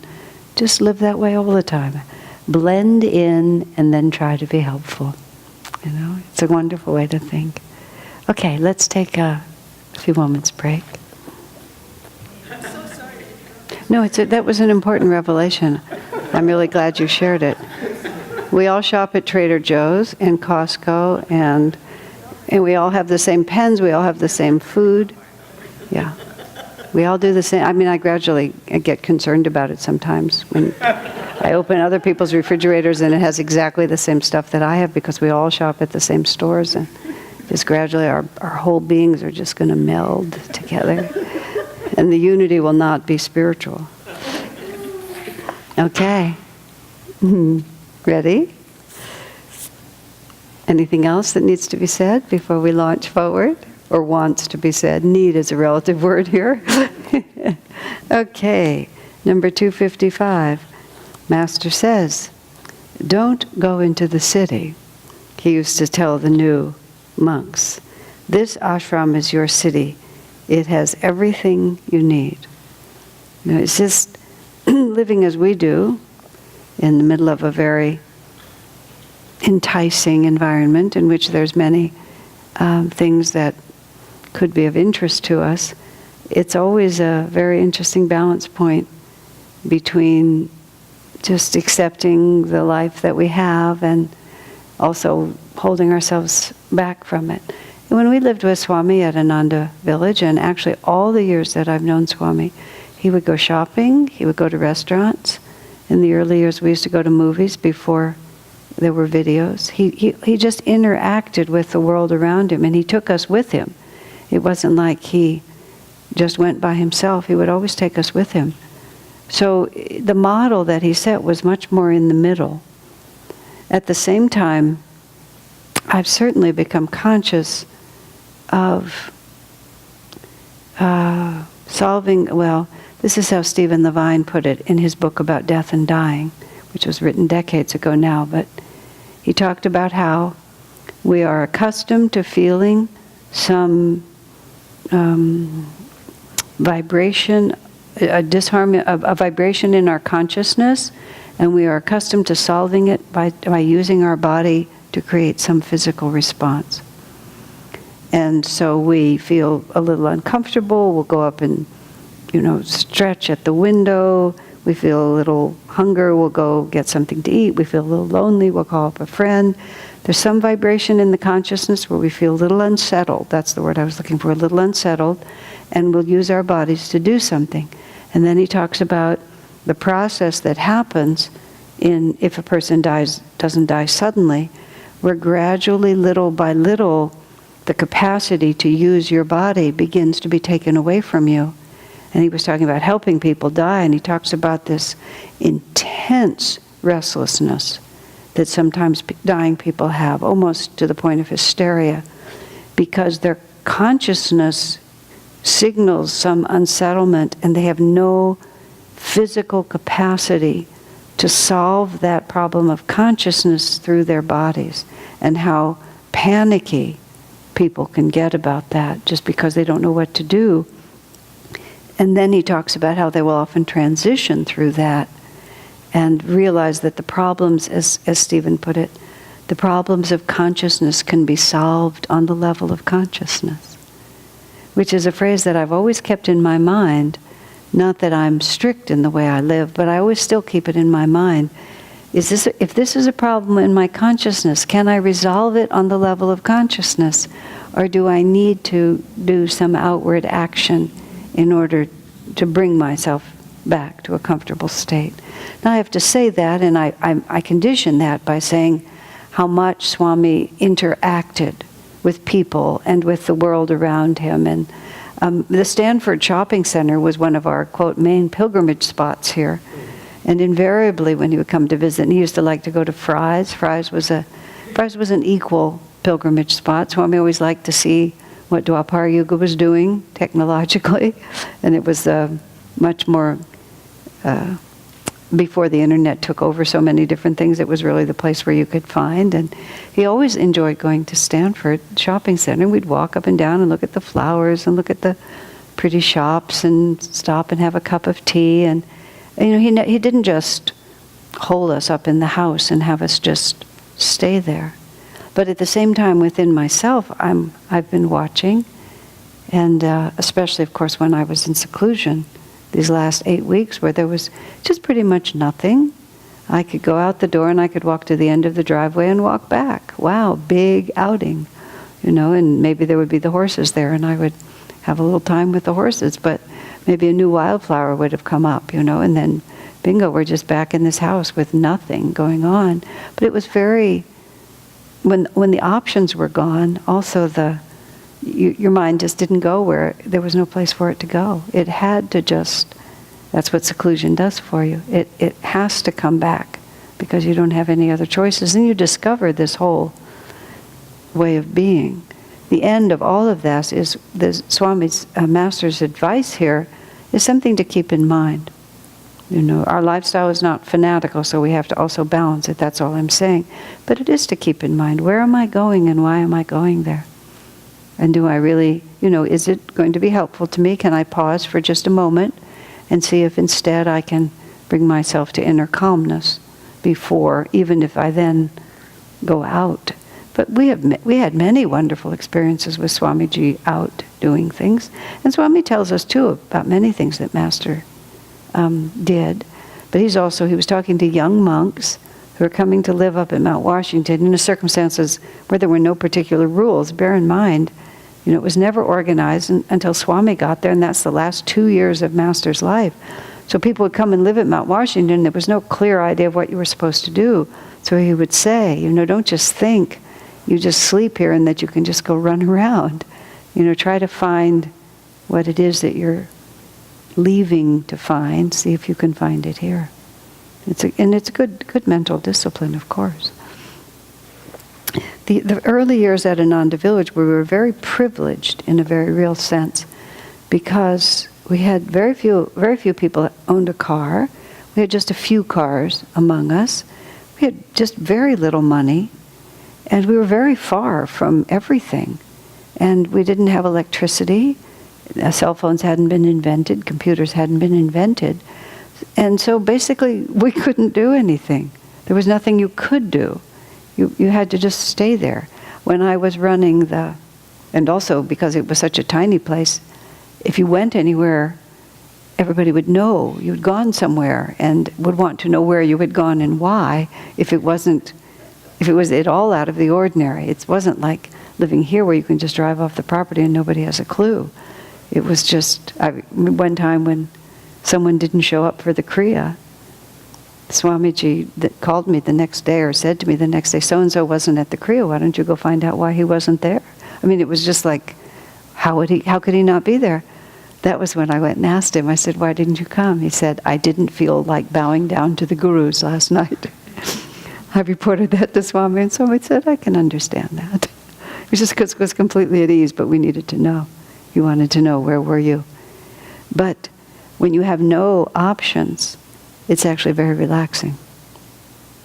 just live that way all the time. Blend in and then try to be helpful. It's a wonderful way to think. Okay, let's take a few moments break.
I'm so sorry.
No, that was an important revelation. I'm really glad you shared it. We all shop at Trader Joe's and Costco, and we all have the same pens, we all have the same food. Yeah. We all do the same. I mean, I gradually get concerned about it sometimes when I open other people's refrigerators and it has exactly the same stuff that I have because we all shop at the same stores, and just gradually our whole beings are just going to meld together. And the unity will not be spiritual. Okay. Ready? Anything else that needs to be said before we launch forward? Or wants to be said? Need is a relative word here. Okay. Number 255. Master says, don't go into the city. He used to tell the new monks, this ashram is your city. It has everything you need. It's just living as we do in the middle of a very enticing environment in which there's many things that could be of interest to us. It's always a very interesting balance point between just accepting the life that we have and also holding ourselves back from it. And when we lived with Swami at Ananda village, and actually all the years that I've known Swami, he would go shopping, he would go to restaurants. In the early years we used to go to movies before there were videos. He just interacted with the world around him, and he took us with him. It wasn't like he just went by himself. He would always take us with him. So the model that he set was much more in the middle. At the same time, I've certainly become conscious of solving, well, this is how Stephen Levine put it in his book about death and dying, which was written decades ago now, but he talked about how we are accustomed to feeling some vibration, a disharmony, a vibration in our consciousness, and we are accustomed to solving it by using our body to create some physical response. And so we feel a little uncomfortable, we'll go up and, stretch at the window, we feel a little hunger, we'll go get something to eat, we feel a little lonely, we'll call up a friend. There's some vibration in the consciousness where we feel a little unsettled, that's the word I was looking for, a little unsettled, and we'll use our bodies to do something. And then he talks about the process that happens if a person doesn't die suddenly, where gradually, little by little, the capacity to use your body begins to be taken away from you. And he was talking about helping people die, and he talks about this intense restlessness that sometimes dying people have, almost to the point of hysteria, because their consciousness signals some unsettlement, and they have no physical capacity to solve that problem of consciousness through their bodies, and how panicky people can get about that just because they don't know what to do. And then he talks about how they will often transition through that and realize that the problems, as Stephen put it, the problems of consciousness can be solved on the level of consciousness, which is a phrase that I've always kept in my mind. Not that I'm strict in the way I live, but I always still keep it in my mind. If this is a problem in my consciousness, can I resolve it on the level of consciousness? Or do I need to do some outward action in order to bring myself back to a comfortable state? Now I have to say that, and I condition that by saying how much Swami interacted with people and with the world around him. And the Stanford Shopping Center was one of our, quote, main pilgrimage spots here. And invariably when he would come to visit, and he used to like to go to Fry's. Fry's was an equal pilgrimage spot. Swami always liked to see what Dwapara Yuga was doing technologically. And it was much more, before the internet took over so many different things, it was really the place where you could find. And he always enjoyed going to Stanford Shopping Center. We'd walk up and down and look at the flowers and look at the pretty shops and stop and have a cup of tea. And he didn't just hold us up in the house and have us just stay there. But at the same time, within myself, I've been watching, and especially, of course, when I was in seclusion, these last 8 weeks where there was just pretty much nothing. I could go out the door and I could walk to the end of the driveway and walk back. Wow, big outing, and maybe there would be the horses there and I would have a little time with the horses, but maybe a new wildflower would have come up, and then bingo, we're just back in this house with nothing going on. But it was very, when the options were gone, also your mind just didn't go where there was no place for it to go. It had to just, that's what seclusion does for you. It has to come back because you don't have any other choices. And you discover this whole way of being. The end of all of this is, the Swami's Master's advice here is something to keep in mind. Our lifestyle is not fanatical, so we have to also balance it. That's all I'm saying. But it is to keep in mind, where am I going and why am I going there? And do I really, is it going to be helpful to me? Can I pause for just a moment and see if instead I can bring myself to inner calmness before, even if I then go out? But we had many wonderful experiences with Swamiji out doing things. And Swami tells us too about many things that Master did. But he was talking to young monks who are coming to live up at Mount Washington in circumstances where there were no particular rules. Bear in mind, it was never organized until Swami got there, and that's the last 2 years of Master's life. So people would come and live at Mount Washington. There was no clear idea of what you were supposed to do. So he would say, don't just think you just sleep here and that you can just go run around. Try to find what it is that you're leaving to find. See if you can find it here. It's a good mental discipline, of course. The early years at Ananda Village, we were very privileged in a very real sense, because we had very few people that owned a car. We had just a few cars among us. We had just very little money, and we were very far from everything. And we didn't have electricity. Cell phones hadn't been invented. Computers hadn't been invented. And so basically, we couldn't do anything. There was nothing you could do. You had to just stay there. When I was running and also because it was such a tiny place, if you went anywhere, everybody would know you'd gone somewhere and would want to know where you had gone and why, if it was at all out of the ordinary. It wasn't like living here where you can just drive off the property and nobody has a clue. It was just, one time when someone didn't show up for the Kriya, Swamiji called me the next day or said to me the next day, so-and-so wasn't at the Kriya, why don't you go find out why he wasn't there? I mean, it was just like, how could he not be there? That was when I went and asked him. I said, why didn't you come? He said, I didn't feel like bowing down to the gurus last night. I reported that to Swami, and Swami said, I can understand that. It was just because it was completely at ease, but we needed to know. You wanted to know, where were you? But when you have no options, it's actually very relaxing.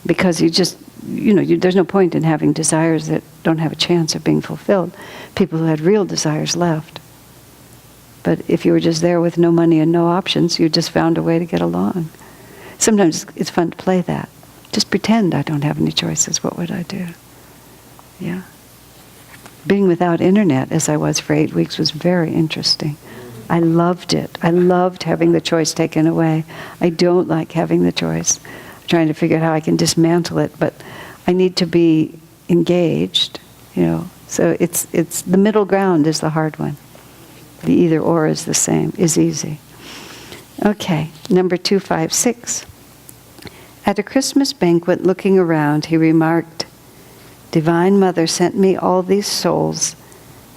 Because you just, there's no point in having desires that don't have a chance of being fulfilled. People who had real desires left. But if you were just there with no money and no options, you just found a way to get along. Sometimes it's fun to play that. Just pretend I don't have any choices. What would I do? Yeah. Being without internet, as I was for 8 weeks, was very interesting. I loved it. I loved having the choice taken away. I don't like having the choice. I'm trying to figure out how I can dismantle it, but I need to be engaged, So it's the middle ground is the hard one. The either or is the same, is easy. Okay, number 256. At a Christmas banquet, looking around, he remarked, Divine Mother sent me all these souls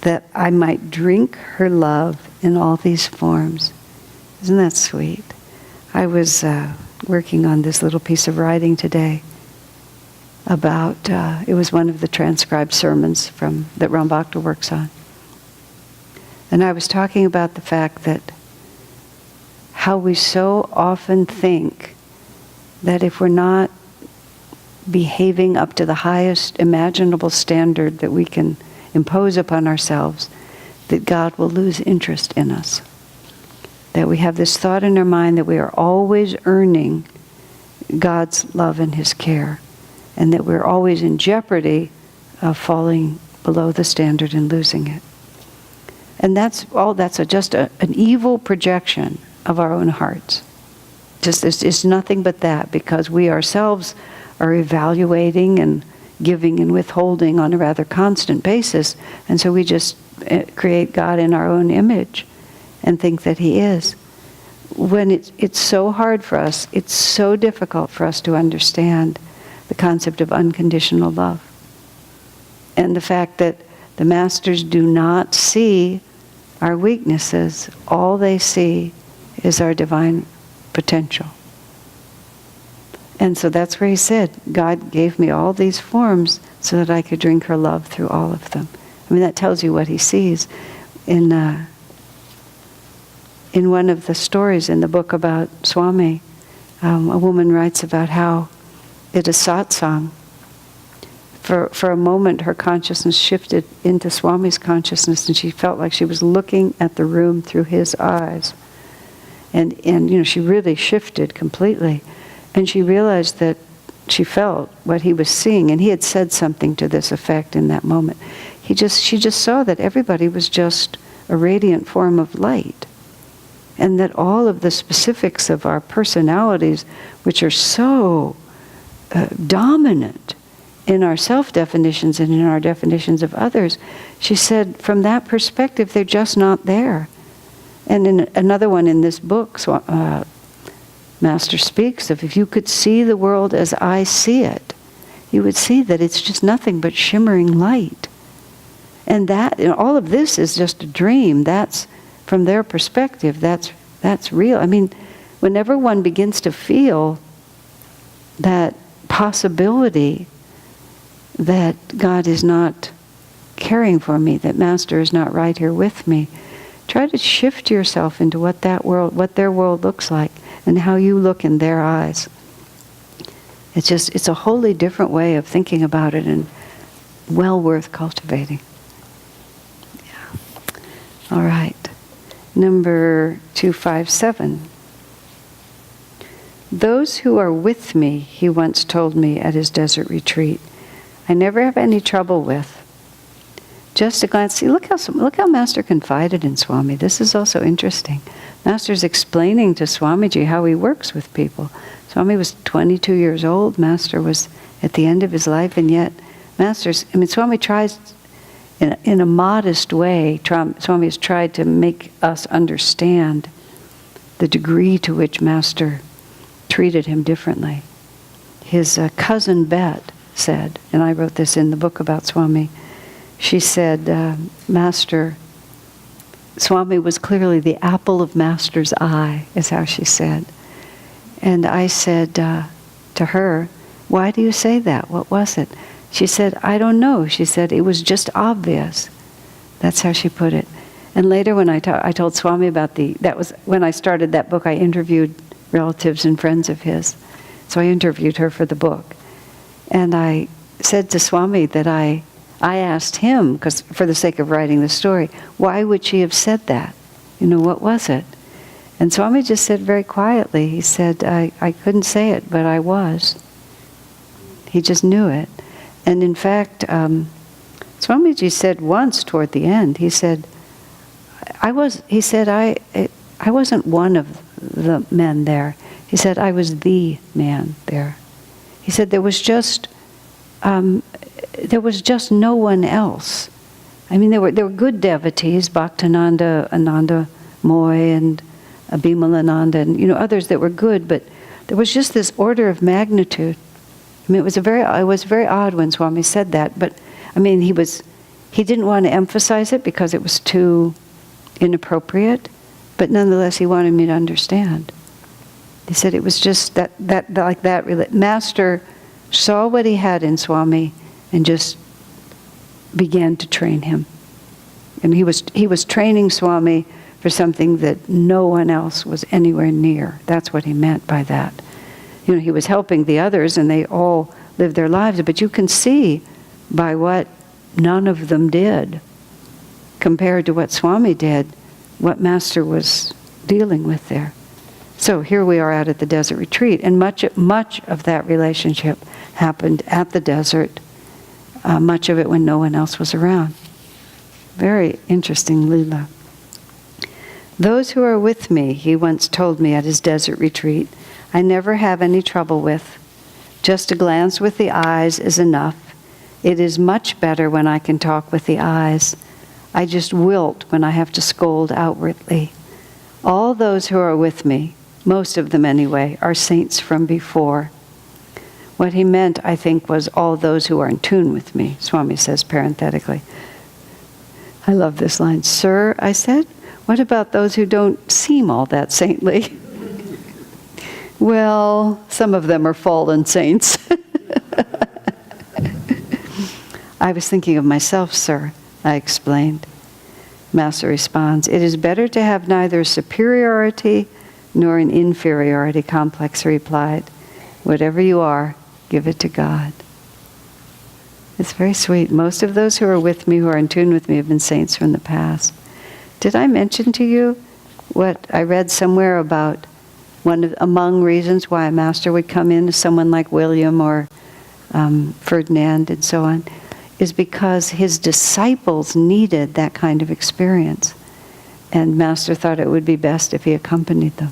that I might drink her love in all these forms. Isn't that sweet? I was working on this little piece of writing today about, it was one of the transcribed sermons that Ram Bhakta works on. And I was talking about the fact that how we so often think that if we're not behaving up to the highest imaginable standard that we can impose upon ourselves, that God will lose interest in us. That we have this thought in our mind that we are always earning God's love and His care, and that we're always in jeopardy of falling below the standard and losing it. And that's just an evil projection of our own hearts. It's nothing but that, because we ourselves are evaluating and giving and withholding on a rather constant basis, and so we just create God in our own image and think that He is. When it's so hard for us, it's so difficult for us to understand the concept of unconditional love. And the fact that the Masters do not see our weaknesses, all they see is our divine potential. And so that's where he said, God gave me all these forms so that I could drink her love through all of them. I mean, that tells you what he sees. In one of the stories in the book about Swami, a woman writes about how at a satsang, for a moment her consciousness shifted into Swami's consciousness, and she felt like she was looking at the room through his eyes. And she really shifted completely. And she realized that she felt what he was seeing, and he had said something to this effect in that moment. She just saw that everybody was just a radiant form of light, and that all of the specifics of our personalities, which are so dominant in our self-definitions and in our definitions of others, she said, from that perspective, they're just not there. And in another one in this book, Master speaks of, if you could see the world as I see it, you would see that it's just nothing but shimmering light. And all of this is just a dream. That's, from their perspective, that's real. I mean, whenever one begins to feel that possibility that God is not caring for me, that Master is not right here with me, try to shift yourself into what their world looks like, and how you look in their eyes. It's a wholly different way of thinking about it, and well worth cultivating. Yeah. All right. Number 257. Those who are with me, he once told me at his desert retreat, I never have any trouble with. Just a glance. See, look how Master confided in Swami. This is also interesting. Master's explaining to Swamiji how he works with people. Swami was 22 years old. Master was at the end of his life, and yet Swami tries, in a modest way, Swami has tried to make us understand the degree to which Master treated him differently. His cousin Bet said, and I wrote this in the book about Swami, she said, Master, Swami was clearly the apple of Master's eye, is how she said. And I said to her, why do you say that? What was it? She said, I don't know. She said, it was just obvious. That's how she put it. And later when I told Swami about that was when I started that book, I interviewed relatives and friends of his. So I interviewed her for the book. And I said to Swami that I asked him, because for the sake of writing the story, why would she have said that? What was it? And Swami just said very quietly, he said, I couldn't say it, but I was. He just knew it. And in fact, Swamiji said once toward the end, he said, I wasn't one of the men there. He said, I was the man there. He said, there was just no one else. I mean, there were good devotees, Bhaktananda, Ananda Moy, and Abhimalananda, and others that were good, but there was just this order of magnitude. I mean, it was very odd when Swami said that, but I mean, he didn't want to emphasize it because it was too inappropriate, but nonetheless, he wanted me to understand. He said it was just that like that. Master saw what he had in Swami and just began to train him. And he was training Swami for something that no one else was anywhere near. That's what he meant by that. He was helping the others and they all lived their lives, but you can see by what none of them did compared to what Swami did, what Master was dealing with there. So here we are out at the desert retreat, and much of that relationship happened at the desert, much of it when no one else was around. Very interesting lila. Those who are with me, he once told me at his desert retreat, I never have any trouble with. Just a glance with the eyes is enough. It is much better when I can talk with the eyes. I just wilt when I have to scold outwardly. All those who are with me, most of them anyway, are saints from before. What he meant, I think, was all those who are in tune with me, Swami says parenthetically. I love this line. Sir, I said, what about those who don't seem all that saintly? Well, some of them are fallen saints. I was thinking of myself, sir, I explained. Master responds, it is better to have neither superiority nor an inferiority complex, he replied. Whatever you are, give it to God. It's very sweet. Most of those who are with me, who are in tune with me, have been saints from the past. Did I mention to you what I read somewhere about among reasons why a master would come in, someone like William or Ferdinand and so on, is because his disciples needed that kind of experience. And Master thought it would be best if he accompanied them.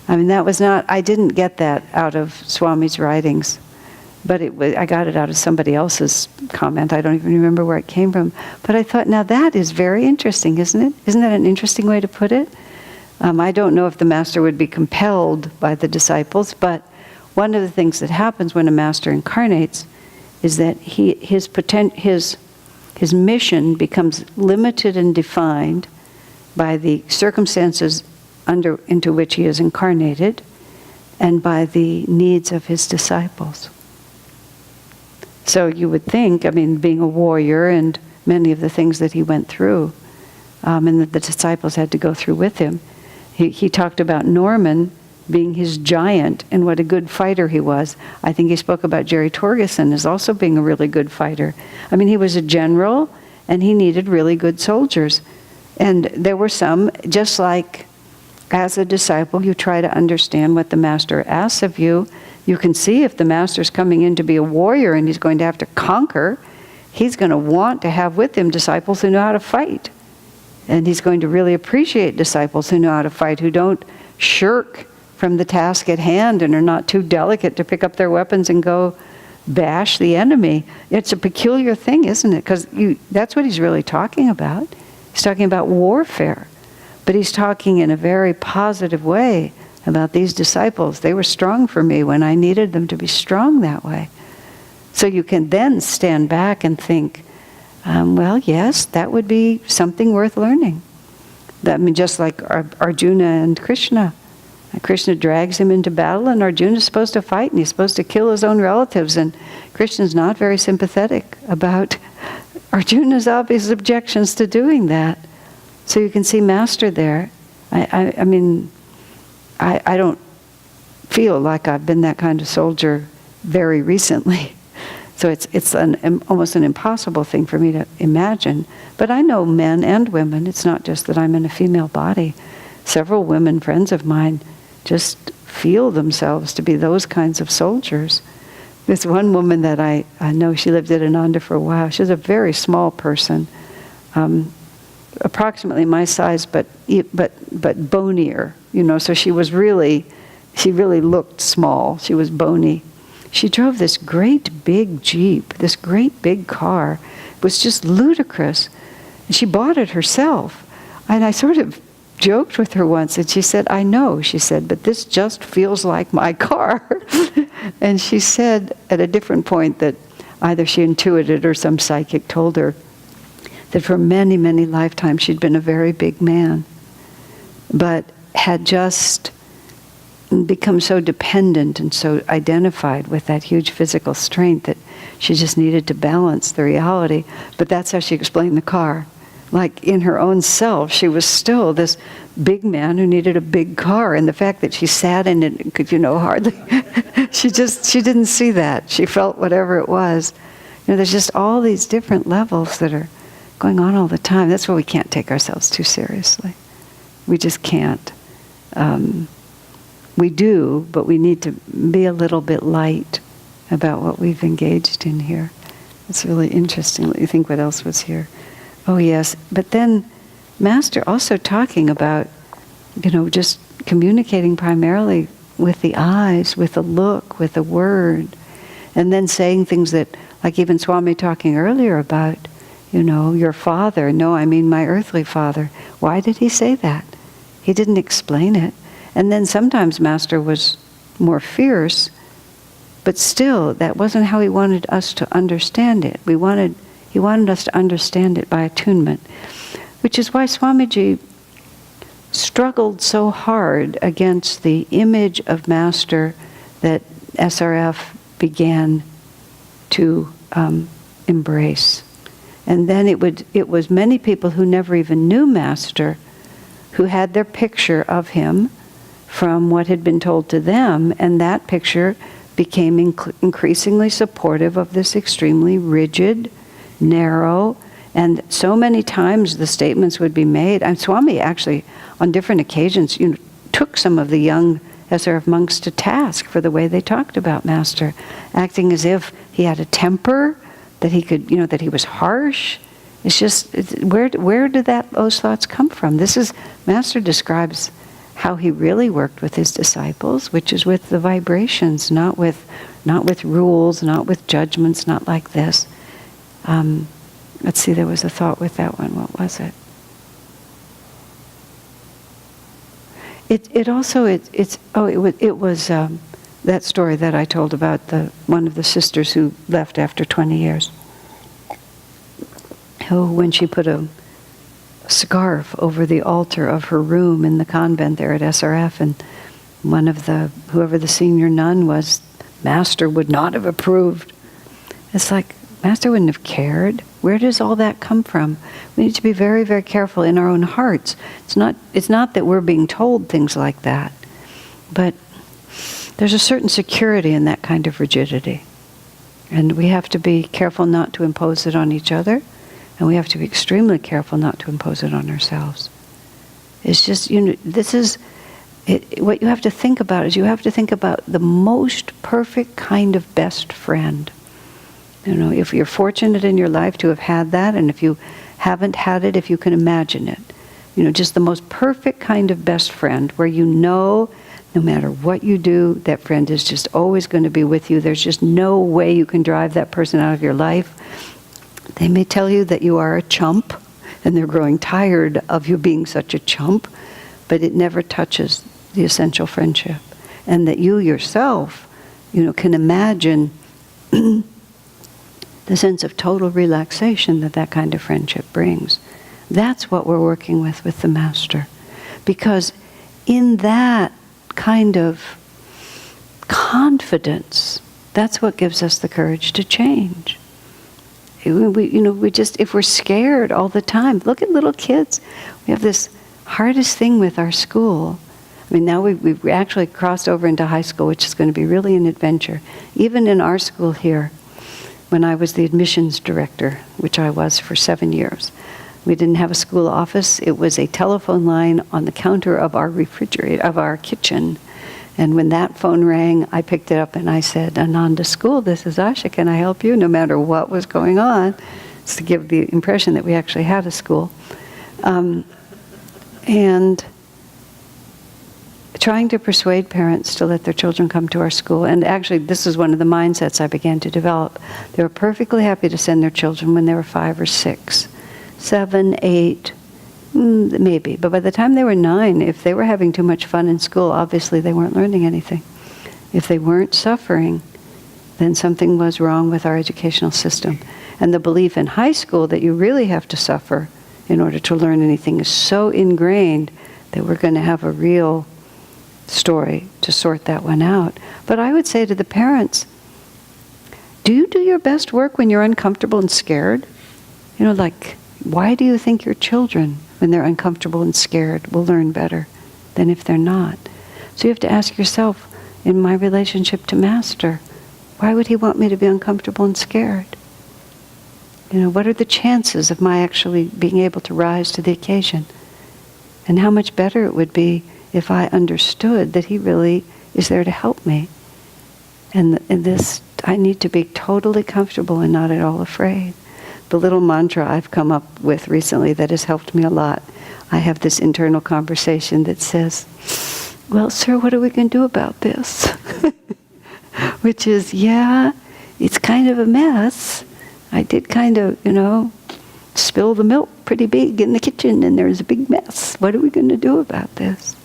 I mean, I didn't get that out of Swami's writings, but I got it out of somebody else's comment. I don't even remember where it came from. But I thought, now that is very interesting, isn't it? Isn't that an interesting way to put it? I don't know if the master would be compelled by the disciples, but one of the things that happens when a master incarnates is that his mission becomes limited and defined by the circumstances into which he is incarnated and by the needs of his disciples. So you would think, I mean, being a warrior and many of the things that he went through, and that the disciples had to go through with him. He talked about Norman being his giant and what a good fighter he was. I think he spoke about Jerry Torgerson as also being a really good fighter. I mean, he was a general and he needed really good soldiers. And there were some, just like as a disciple, you try to understand what the master asks of you. You can see if the master's coming in to be a warrior and he's going to have to conquer, he's going to want to have with him disciples who know how to fight. And he's going to really appreciate disciples who know how to fight, who don't shirk from the task at hand and are not too delicate to pick up their weapons and go bash the enemy. It's a peculiar thing, isn't it? Because that's what he's really talking about. He's talking about warfare. But he's talking in a very positive way about these disciples. They were strong for me when I needed them to be strong that way. So you can then stand back and think, Well, yes, that would be something worth learning. I mean, just like Arjuna and Krishna. Krishna drags him into battle, and Arjuna's supposed to fight, and he's supposed to kill his own relatives, and Krishna's not very sympathetic about Arjuna's obvious objections to doing that. So you can see Master there. I mean, I don't feel like I've been that kind of soldier very recently. So it's almost an impossible thing for me to imagine. But I know men and women. It's not just that I'm in a female body. Several women friends of mine just feel themselves to be those kinds of soldiers. This one woman that I know, she lived at Ananda for a while. She was a very small person, approximately my size, but bonier. So she really looked small. She was bony. She drove this great big Jeep, this great big car. It was just ludicrous. And she bought it herself. And I sort of joked with her once, and she said, "I know," she said, "but this just feels like my car." And she said at a different point that either she intuited or some psychic told her that for many, many lifetimes she'd been a very big man, but had just become so dependent and so identified with that huge physical strength that she just needed to balance the reality. But that's how she explained the car. Like in her own self, she was still this big man who needed a big car, and the fact that she sat in it and could, hardly, she didn't see that. She felt whatever it was. There's just all these different levels that are going on all the time. That's why we can't take ourselves too seriously. We just can't. We do, but we need to be a little bit light about what we've engaged in here. It's really interesting. Let me think what else was here. Oh yes, but then Master also talking about, just communicating primarily with the eyes, with the look, with the word, and then saying things that, like even Swami talking earlier about, your father. No, I mean my earthly father. Why did he say that? He didn't explain it. And then sometimes Master was more fierce, but still, that wasn't how he wanted us to understand it. He wanted us to understand it by attunement, which is why Swamiji struggled so hard against the image of Master that SRF began to embrace. And then it was many people who never even knew Master who had their picture of him from what had been told to them, and that picture became increasingly supportive of this extremely rigid, narrow, and so many times the statements would be made. And Swami actually, on different occasions, took some of the young SRF monks to task for the way they talked about Master, acting as if he had a temper, that he could, that he was harsh. It's just, where did those thoughts come from? Master describes how he really worked with his disciples, which is with the vibrations, not with rules, not with judgments, not like this. Let's see, there was a thought with that one. What was it? It was that story that I told about one of the sisters who left after 20 years. Who, when she put a scarf over the altar of her room in the convent there at SRF, and whoever the senior nun was, Master would not have approved. It's like, Master wouldn't have cared. Where does all that come from? We need to be very, very careful in our own hearts. It's not that we're being told things like that, but there's a certain security in that kind of rigidity. And we have to be careful not to impose it on each other, and we have to be extremely careful not to impose it on ourselves. It's just, what you have to think about is you have to think about the most perfect kind of best friend. If you're fortunate in your life to have had that, and if you haven't had it, if you can imagine it. Just the most perfect kind of best friend where no matter what you do, that friend is just always going to be with you. There's just no way you can drive that person out of your life. They may tell you that you are a chump, and they're growing tired of you being such a chump, but it never touches the essential friendship. And that you yourself, can imagine the sense of total relaxation that that kind of friendship brings. That's what we're working with the Master. Because in that kind of confidence, that's what gives us the courage to change. We just, if we're scared all the time, look at little kids. We have this hardest thing with our school. I mean, now we've actually crossed over into high school, which is going to be really an adventure. Even in our school here, when I was the admissions director, which I was for 7 years, we didn't have a school office. It was a telephone line on the counter of our refrigerator, of our kitchen. And when that phone rang, I picked it up and I said, Ananda School, this is Asha, can I help you? No matter what was going on. It's to give the impression that we actually had a school. And trying to persuade parents to let their children come to our school. And actually, this is one of the mindsets I began to develop. They were perfectly happy to send their children when they were 5 or 6, 7, 8, maybe. But by the time they were 9, if they were having too much fun in school, obviously they weren't learning anything. If they weren't suffering, then something was wrong with our educational system. And the belief in high school that you really have to suffer in order to learn anything is so ingrained that we're going to have a real story to sort that one out. But I would say to the parents, do you do your best work when you're uncomfortable and scared? Like, why do you think your children, when they're uncomfortable and scared, will learn better than if they're not? So you have to ask yourself, in my relationship to Master, why would he want me to be uncomfortable and scared? What are the chances of my actually being able to rise to the occasion? And how much better it would be if I understood that he really is there to help me. And this, I need to be totally comfortable and not at all afraid. The little mantra I've come up with recently that has helped me a lot, I have this internal conversation that says, well, sir, what are we going to do about this? Which is, yeah, it's kind of a mess. I did kind of, spill the milk pretty big in the kitchen and there's a big mess. What are we going to do about this?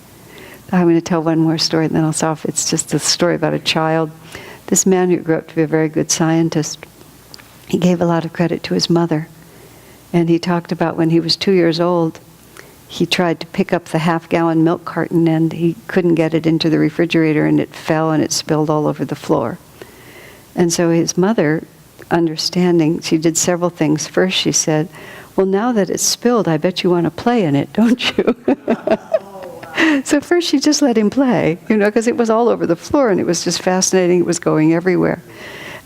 I'm going to tell one more story and then I'll stop. It's just a story about a child. This man who grew up to be a very good scientist, he gave a lot of credit to his mother. And he talked about when he was 2 years old, he tried to pick up the half-gallon milk carton and he couldn't get it into the refrigerator and it fell and it spilled all over the floor. And so his mother, understanding, she did several things. First she said, well, now that it's spilled, I bet you want to play in it, don't you? So first she just let him play, because it was all over the floor and it was just fascinating. It was going everywhere.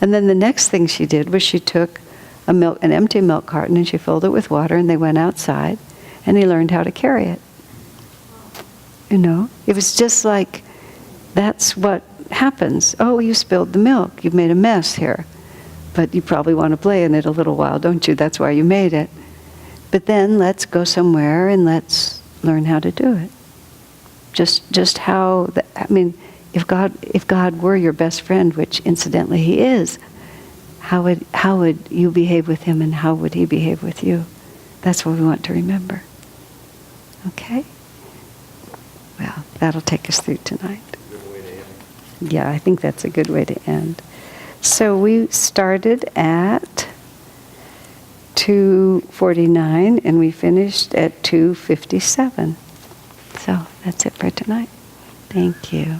And then the next thing she did was she took an empty milk carton and she filled it with water and they went outside and he learned how to carry it. It was just like, that's what happens. Oh, you spilled the milk. You've made a mess here. But you probably want to play in it a little while, don't you? That's why you made it. But then let's go somewhere and let's learn how to do it. Just how, if God were your best friend, which incidentally he is, how would you behave with him and how would he behave with you? That's what we want to remember. Okay? Well, that'll take us through tonight.
Good way to end.
Yeah, I think that's a good way to end. So we started at 2:49 and we finished at 2:57. So that's it for tonight. Thank you.